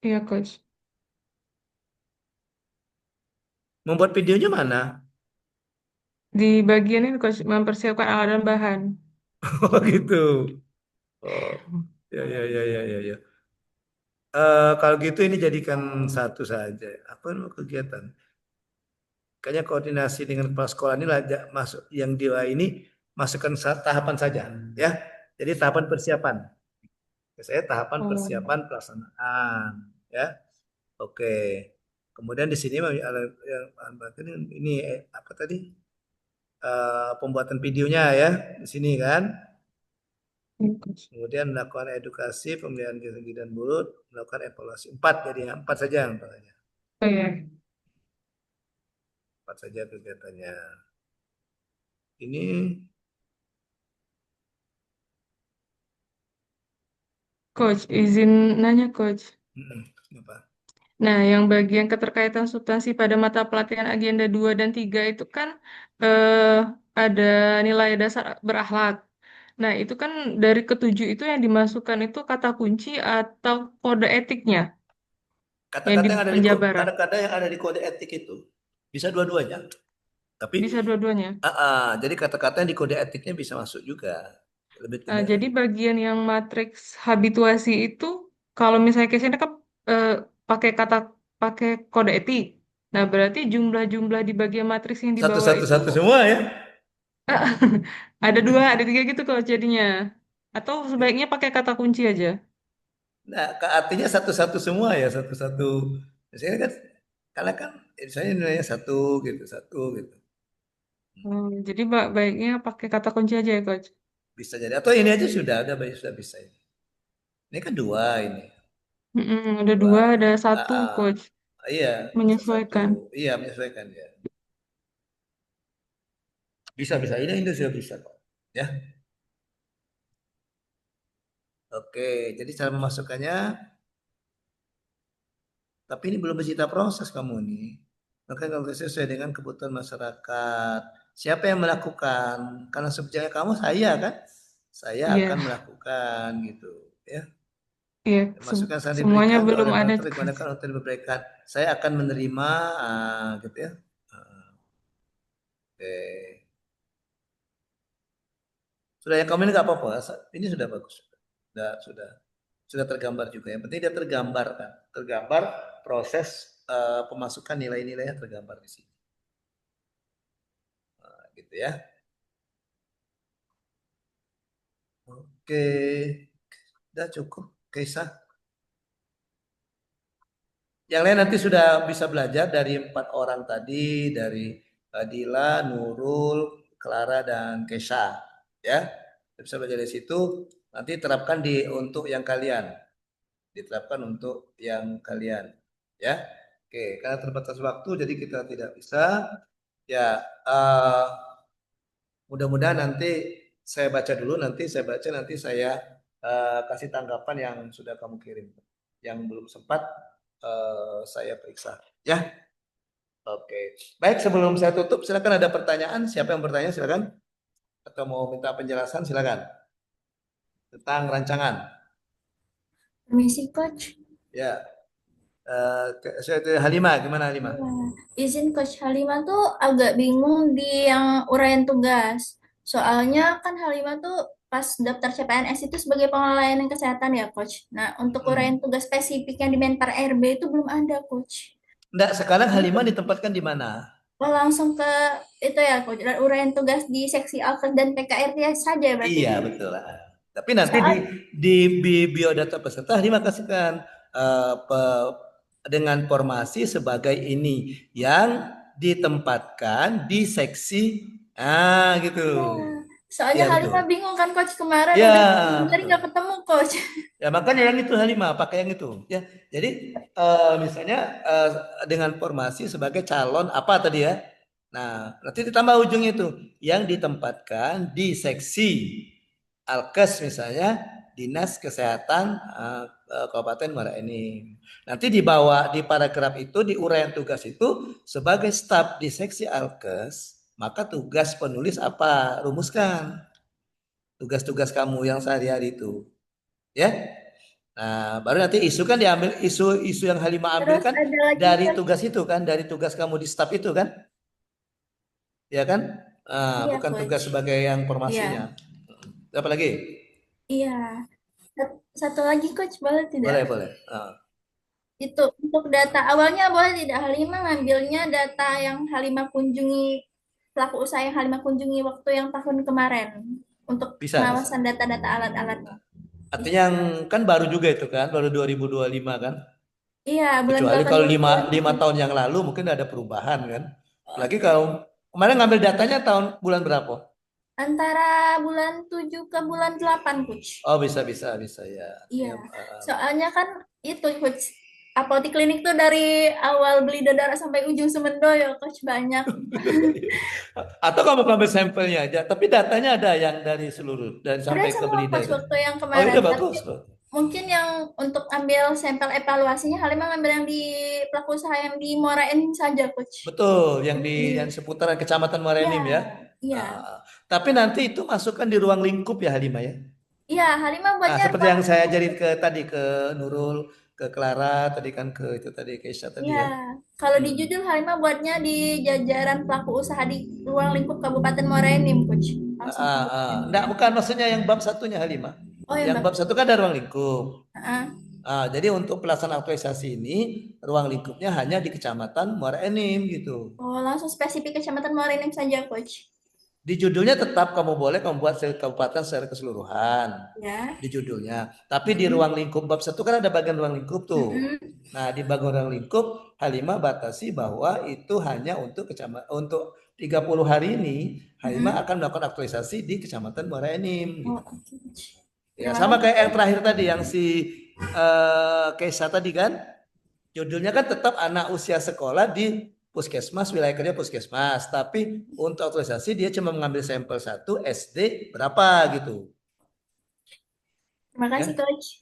Iya, Coach. Membuat videonya mana? Di bagian ini, Coach, mempersiapkan alat dan bahan. Oh gitu. Oh, ya ya ya ya ya ya. Kalau gitu ini jadikan satu saja. Apa nama kegiatan? Kayaknya koordinasi dengan kepala sekolah ini masuk yang dua ini masukkan tahapan saja, ya. Jadi tahapan persiapan. Saya tahapan Oh, persiapan pelaksanaan, ya. Oke. Kemudian di sini ini apa tadi? Pembuatan videonya ya di sini kan. iya, Coach. Kemudian melakukan edukasi pemilihan gigi dan mulut, melakukan evaluasi. 4 jadi 4 saja. Oh, iya. 4 saja kegiatannya. Ini Coach, izin nanya, Coach. apa? Nah, yang bagian keterkaitan substansi pada mata pelatihan agenda 2 dan 3 itu kan eh, ada nilai dasar berakhlak. Nah, itu kan dari ketujuh itu yang dimasukkan itu kata kunci atau kode etiknya yang di Kata-kata yang ada di penjabaran. kata-kata yang ada di kode etik itu bisa dua-duanya. Tapi Bisa dua-duanya. jadi kata-kata yang di kode etiknya bisa masuk juga. Lebih Jadi bagian yang matriks habituasi itu kalau misalnya case-nya kan eh, pakai kata pakai kode etik. Nah, berarti jumlah-jumlah di bagian matriks yang di satu bawah satu itu satu semua ya. ada dua, ada tiga gitu kalau jadinya. Atau sebaiknya pakai kata kunci aja. Nah, artinya satu-satu semua ya, satu-satu. Misalnya kan, karena kan misalnya nilainya satu gitu. Jadi baiknya pakai kata kunci aja ya, Coach. Bisa jadi. Atau ini aja sudah sudah bisa ini. Ini kan dua ini. Ada Dua. dua, ada Ah, satu, ah. Coach. Iya, bisa satu. Menyesuaikan. Iya, menyesuaikan ya. Bisa. Ini sudah bisa kok. Ya. Oke, jadi cara memasukkannya, tapi ini belum bercerita proses kamu nih. Maka kalau sesuai dengan kebutuhan masyarakat. Siapa yang melakukan? Karena sebetulnya kamu saya kan, saya akan Iya. melakukan gitu, ya. Iya, Masukan saat semuanya diberikan belum oleh ada. dokter digunakan untuk diberikan. Saya akan menerima, gitu ya. Oke. Sudah yang komen nggak apa-apa. Ini sudah bagus. Sudah tergambar juga. Yang penting dia tergambar kan. Tergambar proses pemasukan nilai-nilainya tergambar di sini. Nah, gitu ya. Oke. Udah cukup. Kisah. Yang lain nanti sudah bisa belajar dari 4 orang tadi, dari Dila, Nurul, Clara, dan Kesha. Ya, bisa belajar dari situ. Nanti terapkan untuk yang kalian. Diterapkan untuk yang kalian. Ya, oke. Karena terbatas waktu, jadi kita tidak bisa. Ya, mudah-mudahan nanti saya baca dulu. Nanti saya kasih tanggapan yang sudah kamu kirim. Yang belum sempat saya periksa. Ya, oke. Baik, sebelum saya tutup, silakan ada pertanyaan. Siapa yang bertanya, silakan. Atau mau minta penjelasan, silakan. Tentang rancangan. Permisi, Coach. Ya, Halimah, gimana Halimah? Ya, izin Coach Halimah tuh agak bingung di yang uraian tugas. Soalnya kan Halimah tuh pas daftar CPNS itu sebagai pengelola layanan kesehatan ya, Coach. Nah, untuk uraian tugas spesifik yang di Menpar RB itu belum ada, Coach. Enggak, sekarang Halimah ditempatkan di mana? Oh, langsung ke itu ya, Coach. Uraian tugas di seksi Alkes dan PKRT saja berarti. Iya, betul. Tapi nanti di biodata peserta Halimah kasihkan dengan formasi sebagai ini yang ditempatkan di seksi gitu. Soalnya Ya, Halimah bingung kan Coach kemarin ya, udah cari nggak ketemu Coach. Ya makanya yang itu Halimah pakai yang itu ya. Jadi misalnya dengan formasi sebagai calon apa tadi ya. Nah, nanti ditambah ujungnya itu yang ditempatkan di seksi Alkes misalnya Dinas Kesehatan Kabupaten Muara Enim. Nanti dibawa di paragraf itu di uraian tugas itu sebagai staf di seksi Alkes, maka tugas penulis apa? Rumuskan tugas-tugas kamu yang sehari-hari itu. Ya. Nah, baru nanti isu kan diambil isu yang Halimah ambil kan dari tugas itu kan, dari tugas kamu di staf itu kan. Ya kan? Iya, Bukan Coach. tugas sebagai yang formasinya. Apa lagi? Iya. Satu lagi Coach, boleh tidak? Boleh. Itu untuk data awalnya boleh tidak Halimah ngambilnya data yang Halimah kunjungi, pelaku usaha yang Halimah kunjungi waktu yang tahun kemarin untuk Bisa. pengawasan data-data alat-alat. Artinya yang kan baru juga itu kan, baru 2025 kan? Iya, bulan Kecuali 8 kalau 5 tahun yang lalu mungkin ada perubahan kan. Lagi kalau kemarin ngambil datanya bulan berapa? Antara bulan 7 ke bulan 8, Coach. Oh, bisa ya. Iya. Soalnya kan itu Coach, apotek klinik tuh dari awal beli darah sampai ujung Semendo ya Coach, banyak. Atau kamu ambil sampelnya aja, tapi datanya ada yang dari seluruh dan sampai ke beli Coach, darah. waktu yang Oh, kemarin. itu bagus. Mungkin yang untuk ambil sampel evaluasinya Halimah ngambil yang di pelaku usaha yang di Muara Enim saja, Coach. Betul, yang di seputaran Kecamatan Muara Enim ya. Iya. Tapi nanti itu masukkan di ruang lingkup ya Halimah ya. Iya, Halimah buatnya seperti yang saya ajarin tadi ke Nurul, ke Clara, tadi kan ke Keisha tadi ya. Kalau di judul Halimah buatnya di jajaran pelaku usaha di ruang lingkup Kabupaten Muara Enim, Coach. Enggak, bukan maksudnya yang bab satunya Halimah. Yang bab satu kan ada ruang lingkup. Jadi untuk pelaksanaan aktualisasi ini ruang lingkupnya hanya di Kecamatan Muara Enim gitu. Oh, langsung spesifik Kecamatan Muara Enim saja, Coach. Di judulnya tetap kamu boleh buat kabupaten secara keseluruhan. Ya. Di judulnya. Tapi di ruang lingkup bab satu kan ada bagian ruang lingkup tuh. Nah, di bagian ruang lingkup Halimah batasi bahwa itu hanya untuk 30 hari ini Halimah akan melakukan aktualisasi di Kecamatan Muara Enim. Ya, sama kayak yang terakhir tadi yang si Keisha tadi kan. Judulnya kan tetap anak usia sekolah di puskesmas, wilayah kerja puskesmas. Tapi untuk aktualisasi dia cuma mengambil sampel 1 SD berapa gitu. Terima kasih, Coach.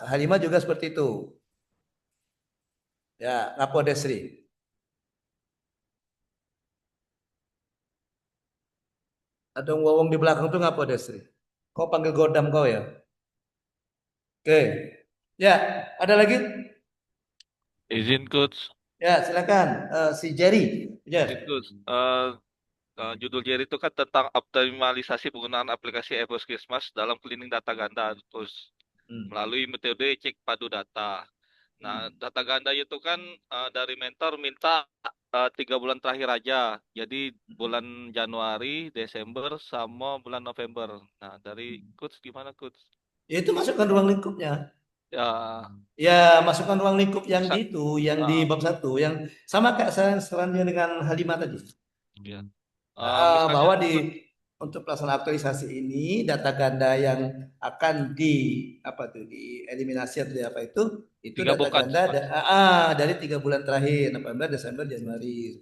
Halimah juga seperti itu. Ya, Ngapodesri. Ada wong di belakang tuh Ngapodesri. Kau panggil godam kau ya? Oke. Ya, ada lagi? Izin coach, Ya, silakan. Si Jerry. izin Jer. coach. Judul Jerry itu kan tentang optimalisasi penggunaan aplikasi ePuskesmas dalam cleaning data ganda terus Hmm. melalui metode cek padu data. Nah, data ganda itu kan dari mentor minta 3 bulan terakhir aja. Jadi bulan Januari, Desember, sama bulan November. Nah, dari coach gimana coach? Ya itu masukkan ruang lingkupnya. Ya, Ya, masukkan ruang lingkup yang bisa. di itu, yang di bab 1, yang sama kayak selanjutnya dengan Halimah tadi. Ya. Misalnya Bahwa untuk pelaksanaan aktualisasi ini data ganda yang akan dieliminasi atau apa itu data digabungkan. ganda dari 3 bulan terakhir, November, Desember, Januari.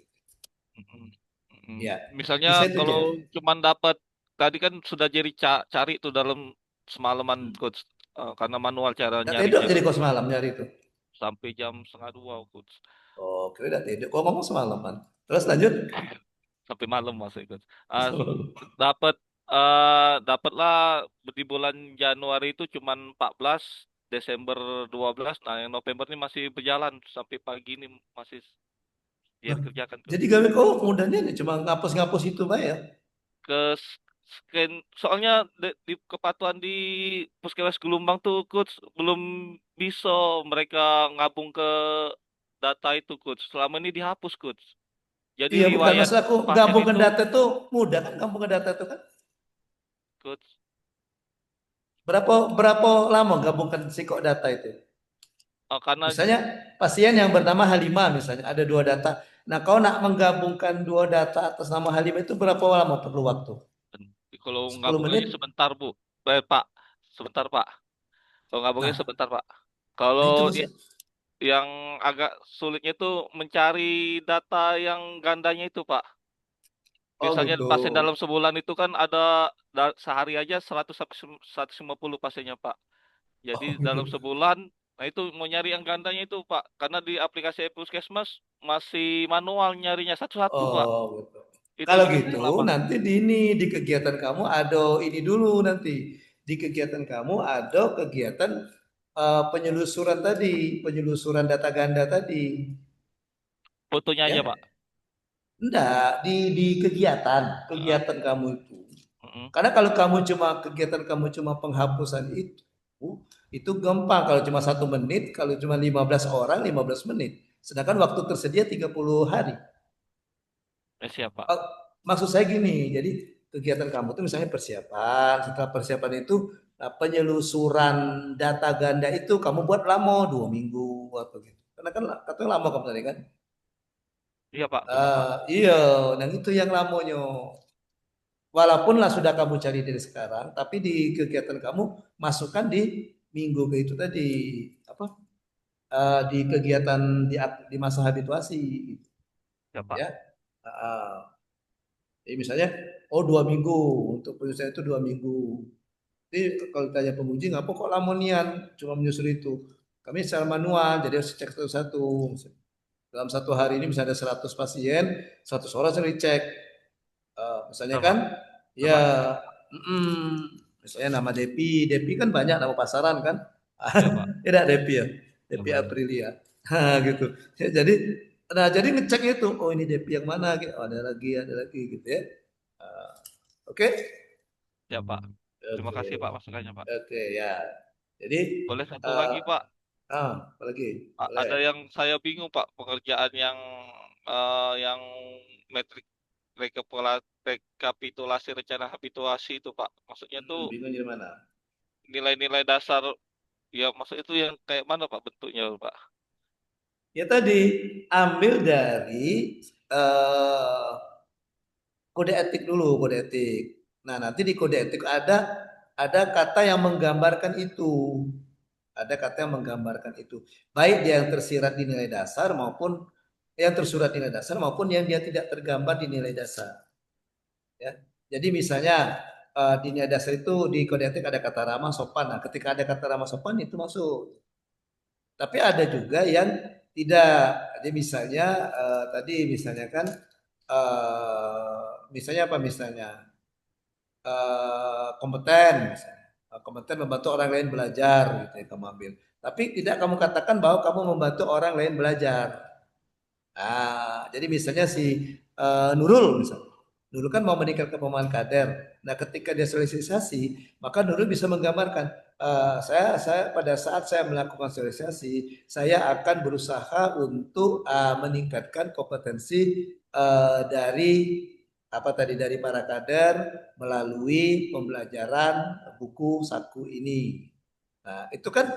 Ya, Misalnya bisa itu kalau Jer. cuman dapat tadi kan sudah jadi cari itu dalam semalaman coach. Karena manual cara Nggak tidur nyarinya jadi kan kau semalam nyari itu. sampai jam setengah 2 coach. Oh, kira udah tidur. Kau ngomong semalaman. Terus lanjut. Sampai malam masuk coach. Dapat dapatlah di bulan Januari itu cuman 14, Desember 12. Nah, yang November ini masih berjalan sampai pagi ini masih dia Nah, kerjakan coach. jadi gawe kau mudahnya nih cuma ngapus-ngapus itu Pak ya. Ke scan soalnya di kepatuhan di Puskesmas Gelombang tuh coach belum bisa mereka ngabung ke data itu coach. Selama ini dihapus coach. Jadi Iya bukan, riwayat maksud aku pasien gabungkan itu data itu mudah kan, gabungkan data itu kan. coach Berapa berapa lama gabungkan sikok data itu? karena Misalnya pasien yang bernama Halimah misalnya ada 2 data. Nah, kau nak menggabungkan 2 data atas nama Halimah itu berapa lama perlu waktu? kalau 10 ngabunginnya menit? sebentar Bu. Pak, sebentar Pak. Kalau ngabungin Nah, sebentar Pak. Kalau itu dia maksud. yang agak sulitnya itu mencari data yang gandanya itu Pak. Oh Misalnya gitu. pasien dalam sebulan itu kan ada sehari aja 100 sampai 150 pasiennya, Pak. Jadi Oh gitu. dalam sebulan, nah itu mau nyari yang gandanya itu, Pak. Karena di aplikasi Puskesmas masih manual nyarinya satu-satu, Pak. Oh gitu. Itu Kalau yang gitu lama. nanti di kegiatan kamu ada ini dulu nanti. Di kegiatan kamu ada kegiatan penyelusuran tadi, penyelusuran data ganda tadi, Fotonya aja, ya. Pak. Enggak, di Heeh. kegiatan kamu itu. Heeh. Karena kalau kegiatan kamu cuma penghapusan itu gampang kalau cuma 1 menit, kalau cuma 15 orang 15 menit. Sedangkan waktu tersedia 30 hari. Siap, Pak. Oh, maksud saya gini, jadi kegiatan kamu itu misalnya persiapan, setelah persiapan itu penyelusuran data ganda itu kamu buat lama 2 minggu atau gitu. Karena kan katanya lama kamu tadi kan. Iya, Pak, benar, Pak. Iya, dan itu yang lamanya. Walaupun lah sudah kamu cari dari sekarang, tapi di kegiatan kamu masukkan di minggu ke itu tadi apa? Di kegiatan di masa habituasi, Ya, Pak. ya. Jadi misalnya, oh 2 minggu untuk penyusunan itu 2 minggu. Jadi kalau tanya penguji, ngapa kok lamonian cuma menyusul itu? Kami secara manual, jadi harus cek satu-satu. Dalam 1 hari ini misalnya ada 100 pasien, 100 orang saya dicek. Misalnya Benar, kan, Pak. Benar, ya, Pak. misalnya nama Depi, Depi kan banyak nama pasaran kan, Iya, Pak. tidak Depi ya, Ya, Depi Pak. Aprilia, gitu. Ya, jadi ngecek itu, oh ini Depi yang mana, gitu. Oh, ada lagi gitu ya. Oke, Ya, Pak. Terima oke, kasih, Pak, masukannya, Pak. oke ya. Jadi, Boleh satu eh, lagi, Pak. apa lagi? Boleh. Ada yang saya bingung Pak, pengerjaan yang metrik rekapitulasi rencana habituasi itu Pak. Maksudnya tuh Bingung di mana? nilai-nilai dasar ya maksud itu yang kayak mana Pak bentuknya Pak? Ya tadi ambil dari eh, kode etik dulu, kode etik. Nah, nanti di kode etik ada kata yang menggambarkan itu. Ada kata yang menggambarkan itu. Baik dia yang tersirat di nilai dasar maupun yang tersurat di nilai dasar maupun yang dia tidak tergambar di nilai dasar. Ya. Jadi misalnya di nilai dasar itu di kode etik ada kata ramah sopan. Nah, ketika ada kata ramah sopan itu masuk. Tapi ada juga yang tidak. Jadi misalnya tadi misalnya kan misalnya apa misalnya kompeten misalnya. kompeten membantu orang lain belajar gitu ya kamu ambil. Tapi tidak kamu katakan bahwa kamu membantu orang lain belajar. Jadi misalnya si Nurul misalnya. Nurul kan mau meningkatkan pemahaman kader. Nah, ketika dia sosialisasi, maka Nurul bisa menggambarkan saya pada saat saya melakukan sosialisasi, saya akan berusaha untuk meningkatkan kompetensi dari dari para kader melalui pembelajaran buku saku ini. Nah, itu kan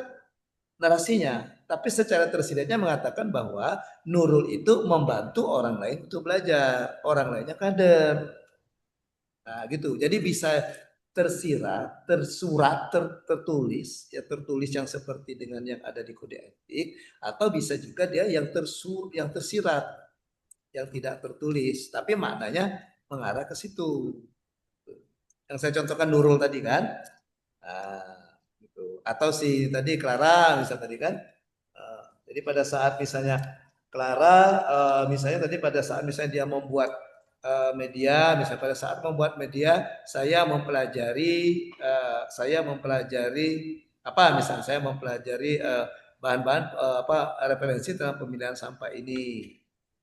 narasinya, tapi secara tersiratnya mengatakan bahwa Nurul itu membantu orang lain untuk belajar, orang lainnya kader. Nah, gitu. Jadi bisa tersirat, tersurat, tertulis, ya tertulis yang seperti dengan yang ada di kode etik, atau bisa juga dia yang tersirat, yang tidak tertulis, tapi maknanya mengarah ke situ. Yang saya contohkan Nurul tadi kan, gitu. Atau si tadi Clara misalnya tadi kan. Jadi pada saat misalnya Clara, misalnya tadi pada saat misalnya dia membuat media, misalnya pada saat membuat media, saya mempelajari apa? Misalnya saya mempelajari bahan-bahan referensi dalam pemilihan sampah ini.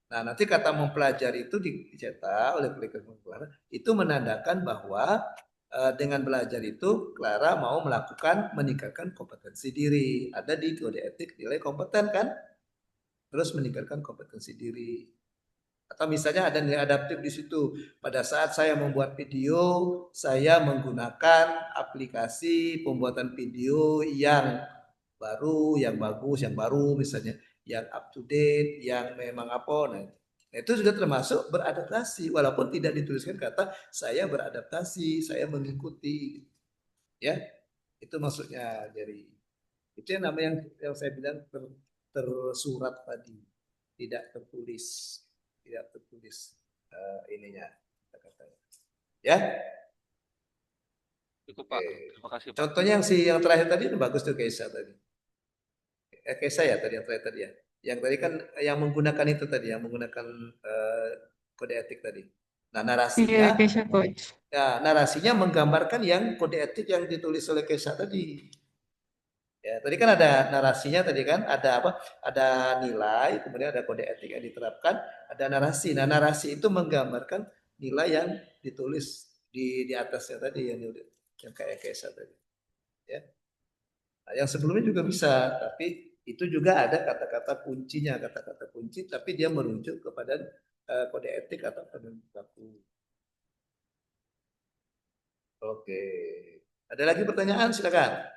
Nah, nanti kata mempelajari itu dicetak oleh Clara, itu menandakan bahwa dengan belajar itu Clara mau meningkatkan kompetensi diri. Ada di kode etik nilai kompeten kan? Terus meningkatkan kompetensi diri. Atau misalnya ada nilai adaptif di situ. Pada saat saya membuat video, saya menggunakan aplikasi pembuatan video yang baru, yang bagus, yang baru misalnya, yang up to date, yang memang apa. Nah, itu sudah termasuk beradaptasi, walaupun tidak dituliskan kata saya beradaptasi, saya mengikuti, ya itu maksudnya. Jadi itu yang namanya yang saya bilang tersurat tadi, tidak tertulis, ininya kata-katanya, ya. Cukup Pak, terima kasih Pak. Contohnya yang terakhir tadi itu bagus tuh Keisa tadi. Keisa ya tadi yang terakhir tadi ya. Yang tadi kan yang menggunakan itu tadi, yang menggunakan kode etik tadi. Nah, narasinya, Iya, Keisha Coach. ya, narasinya menggambarkan yang kode etik yang ditulis oleh Keisa tadi. Ya, tadi kan ada narasinya tadi kan, ada apa? Ada nilai, kemudian ada kode etik yang diterapkan, ada narasi. Nah, narasi itu menggambarkan nilai yang ditulis di atasnya tadi yang kayak Keisa tadi. Ya. Nah, yang sebelumnya juga bisa, tapi itu juga ada kata-kata kuncinya, kata-kata kunci, tapi dia merujuk kepada kode etik atau pedoman baku. Oke, ada lagi pertanyaan? Silakan.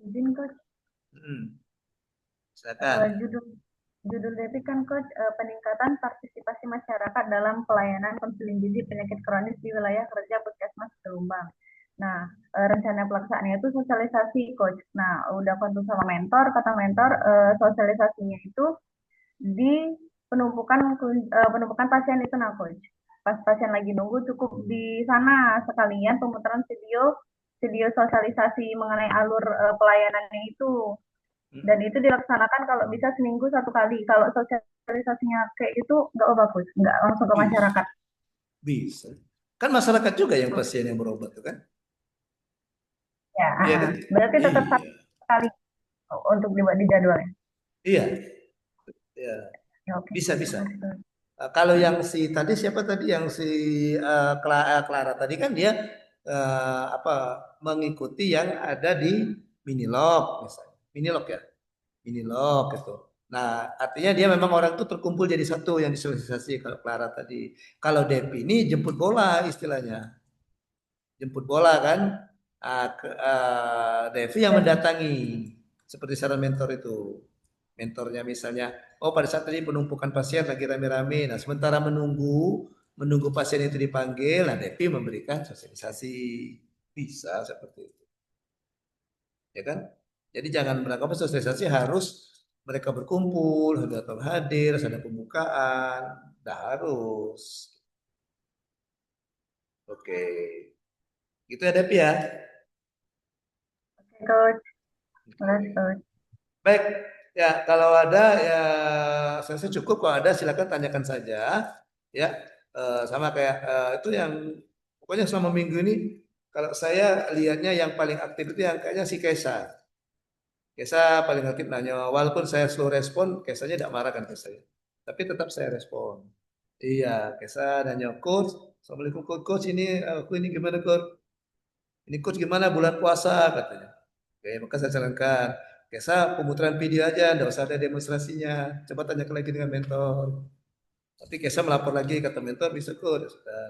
Izin Coach. Silakan. Judul DP kan Coach, peningkatan partisipasi masyarakat dalam pelayanan konseling gizi penyakit kronis di wilayah kerja Puskesmas Gelombang. Nah, rencana pelaksanaannya itu sosialisasi Coach. Nah, udah konsul sama mentor, kata mentor sosialisasinya itu di penumpukan pasien itu nah Coach. Pas pasien lagi nunggu cukup di sana sekalian pemutaran video sosialisasi mengenai alur pelayanannya itu. Dan itu dilaksanakan kalau bisa seminggu 1 kali. Kalau sosialisasinya kayak gitu nggak bagus, nggak langsung ke masyarakat. Bisa. Kan masyarakat juga yang pasien yang berobat tuh kan? Ya, Iya kan? berarti tetap 1 kali untuk dibuat di jadwalnya. Iya. Ya. Bisa. Kalau yang si tadi siapa tadi yang si Clara tadi kan dia mengikuti yang ada di Minilog misalnya. Minilog gitu. Nah, artinya dia memang orang itu terkumpul jadi satu yang disosialisasi kalau Clara tadi. Kalau Depi ini jemput bola istilahnya. Jemput bola kan. Devi yang mendatangi seperti saran mentor itu. Mentornya misalnya, pada saat tadi penumpukan pasien lagi rame-rame. Nah, sementara menunggu pasien itu dipanggil, nah Devi memberikan sosialisasi. Bisa seperti itu. Ya kan? Jadi jangan beranggapan sosialisasi harus mereka berkumpul, harus datang hadir, harus ada pembukaan. Tidak harus. Oke. Gitu ya Devi ya. Oke Coach. Terima kasih Coach. Baik. Ya, kalau ada ya saya cukup, kalau ada silakan tanyakan saja ya. Sama kayak itu yang Pokoknya selama minggu ini kalau saya lihatnya yang paling aktif itu yang kayaknya si Kesa. Kesa paling aktif nanya, walaupun saya slow respon, Kesanya tidak marah kan ke saya. Tapi tetap saya respon. Iya, Kesa nanya, Coach, Assalamualaikum Coach, ini aku ini gimana Coach? Ini Coach gimana bulan puasa katanya. Oke, maka saya sarankan, Kesa pemutaran video aja, tidak usah ada demonstrasinya. Coba tanyakan lagi dengan mentor. Tapi Kesa melapor lagi kata mentor, bisa Coach. Ya sudah.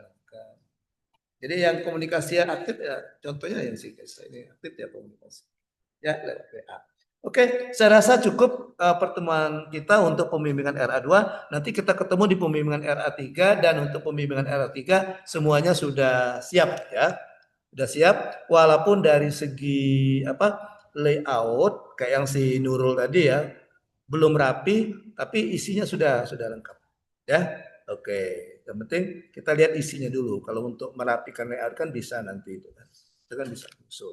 Jadi yang komunikasi aktif ya, contohnya yang si Kesa ini aktif ya komunikasi. Ya, lewat WA. Oke, saya rasa cukup pertemuan kita untuk pembimbingan RA2. Nanti kita ketemu di pembimbingan RA3 dan untuk pembimbingan RA3 semuanya sudah siap ya. Sudah siap walaupun dari segi layout kayak yang si Nurul tadi ya belum rapi tapi isinya sudah lengkap. Ya. Oke, yang penting kita lihat isinya dulu. Kalau untuk merapikan layout kan bisa nanti itu kan. Itu kan bisa usul.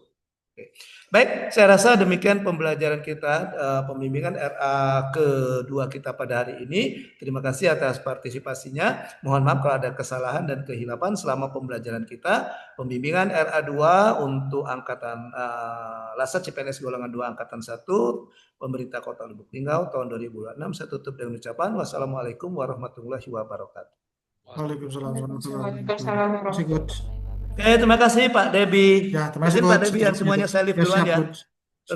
Oke. Baik, saya rasa demikian pembelajaran kita pembimbingan RA kedua kita pada hari ini. Terima kasih atas partisipasinya. Mohon maaf kalau ada kesalahan dan kehilapan selama pembelajaran kita. Pembimbingan RA2 untuk angkatan Lasat CPNS golongan 2 angkatan 1 pemerintah Kota Lubuk Linggau tahun 2006. Saya tutup dengan ucapan wassalamualaikum warahmatullahi wabarakatuh. Waalaikumsalam warahmatullahi Waalaikumsalam wabarakatuh. Masih good. Oke, terima kasih Pak Debi. Ya, terima kasih Izin Pak Coach. Debi yang semuanya saya live Ya, duluan siap, ya. Coach.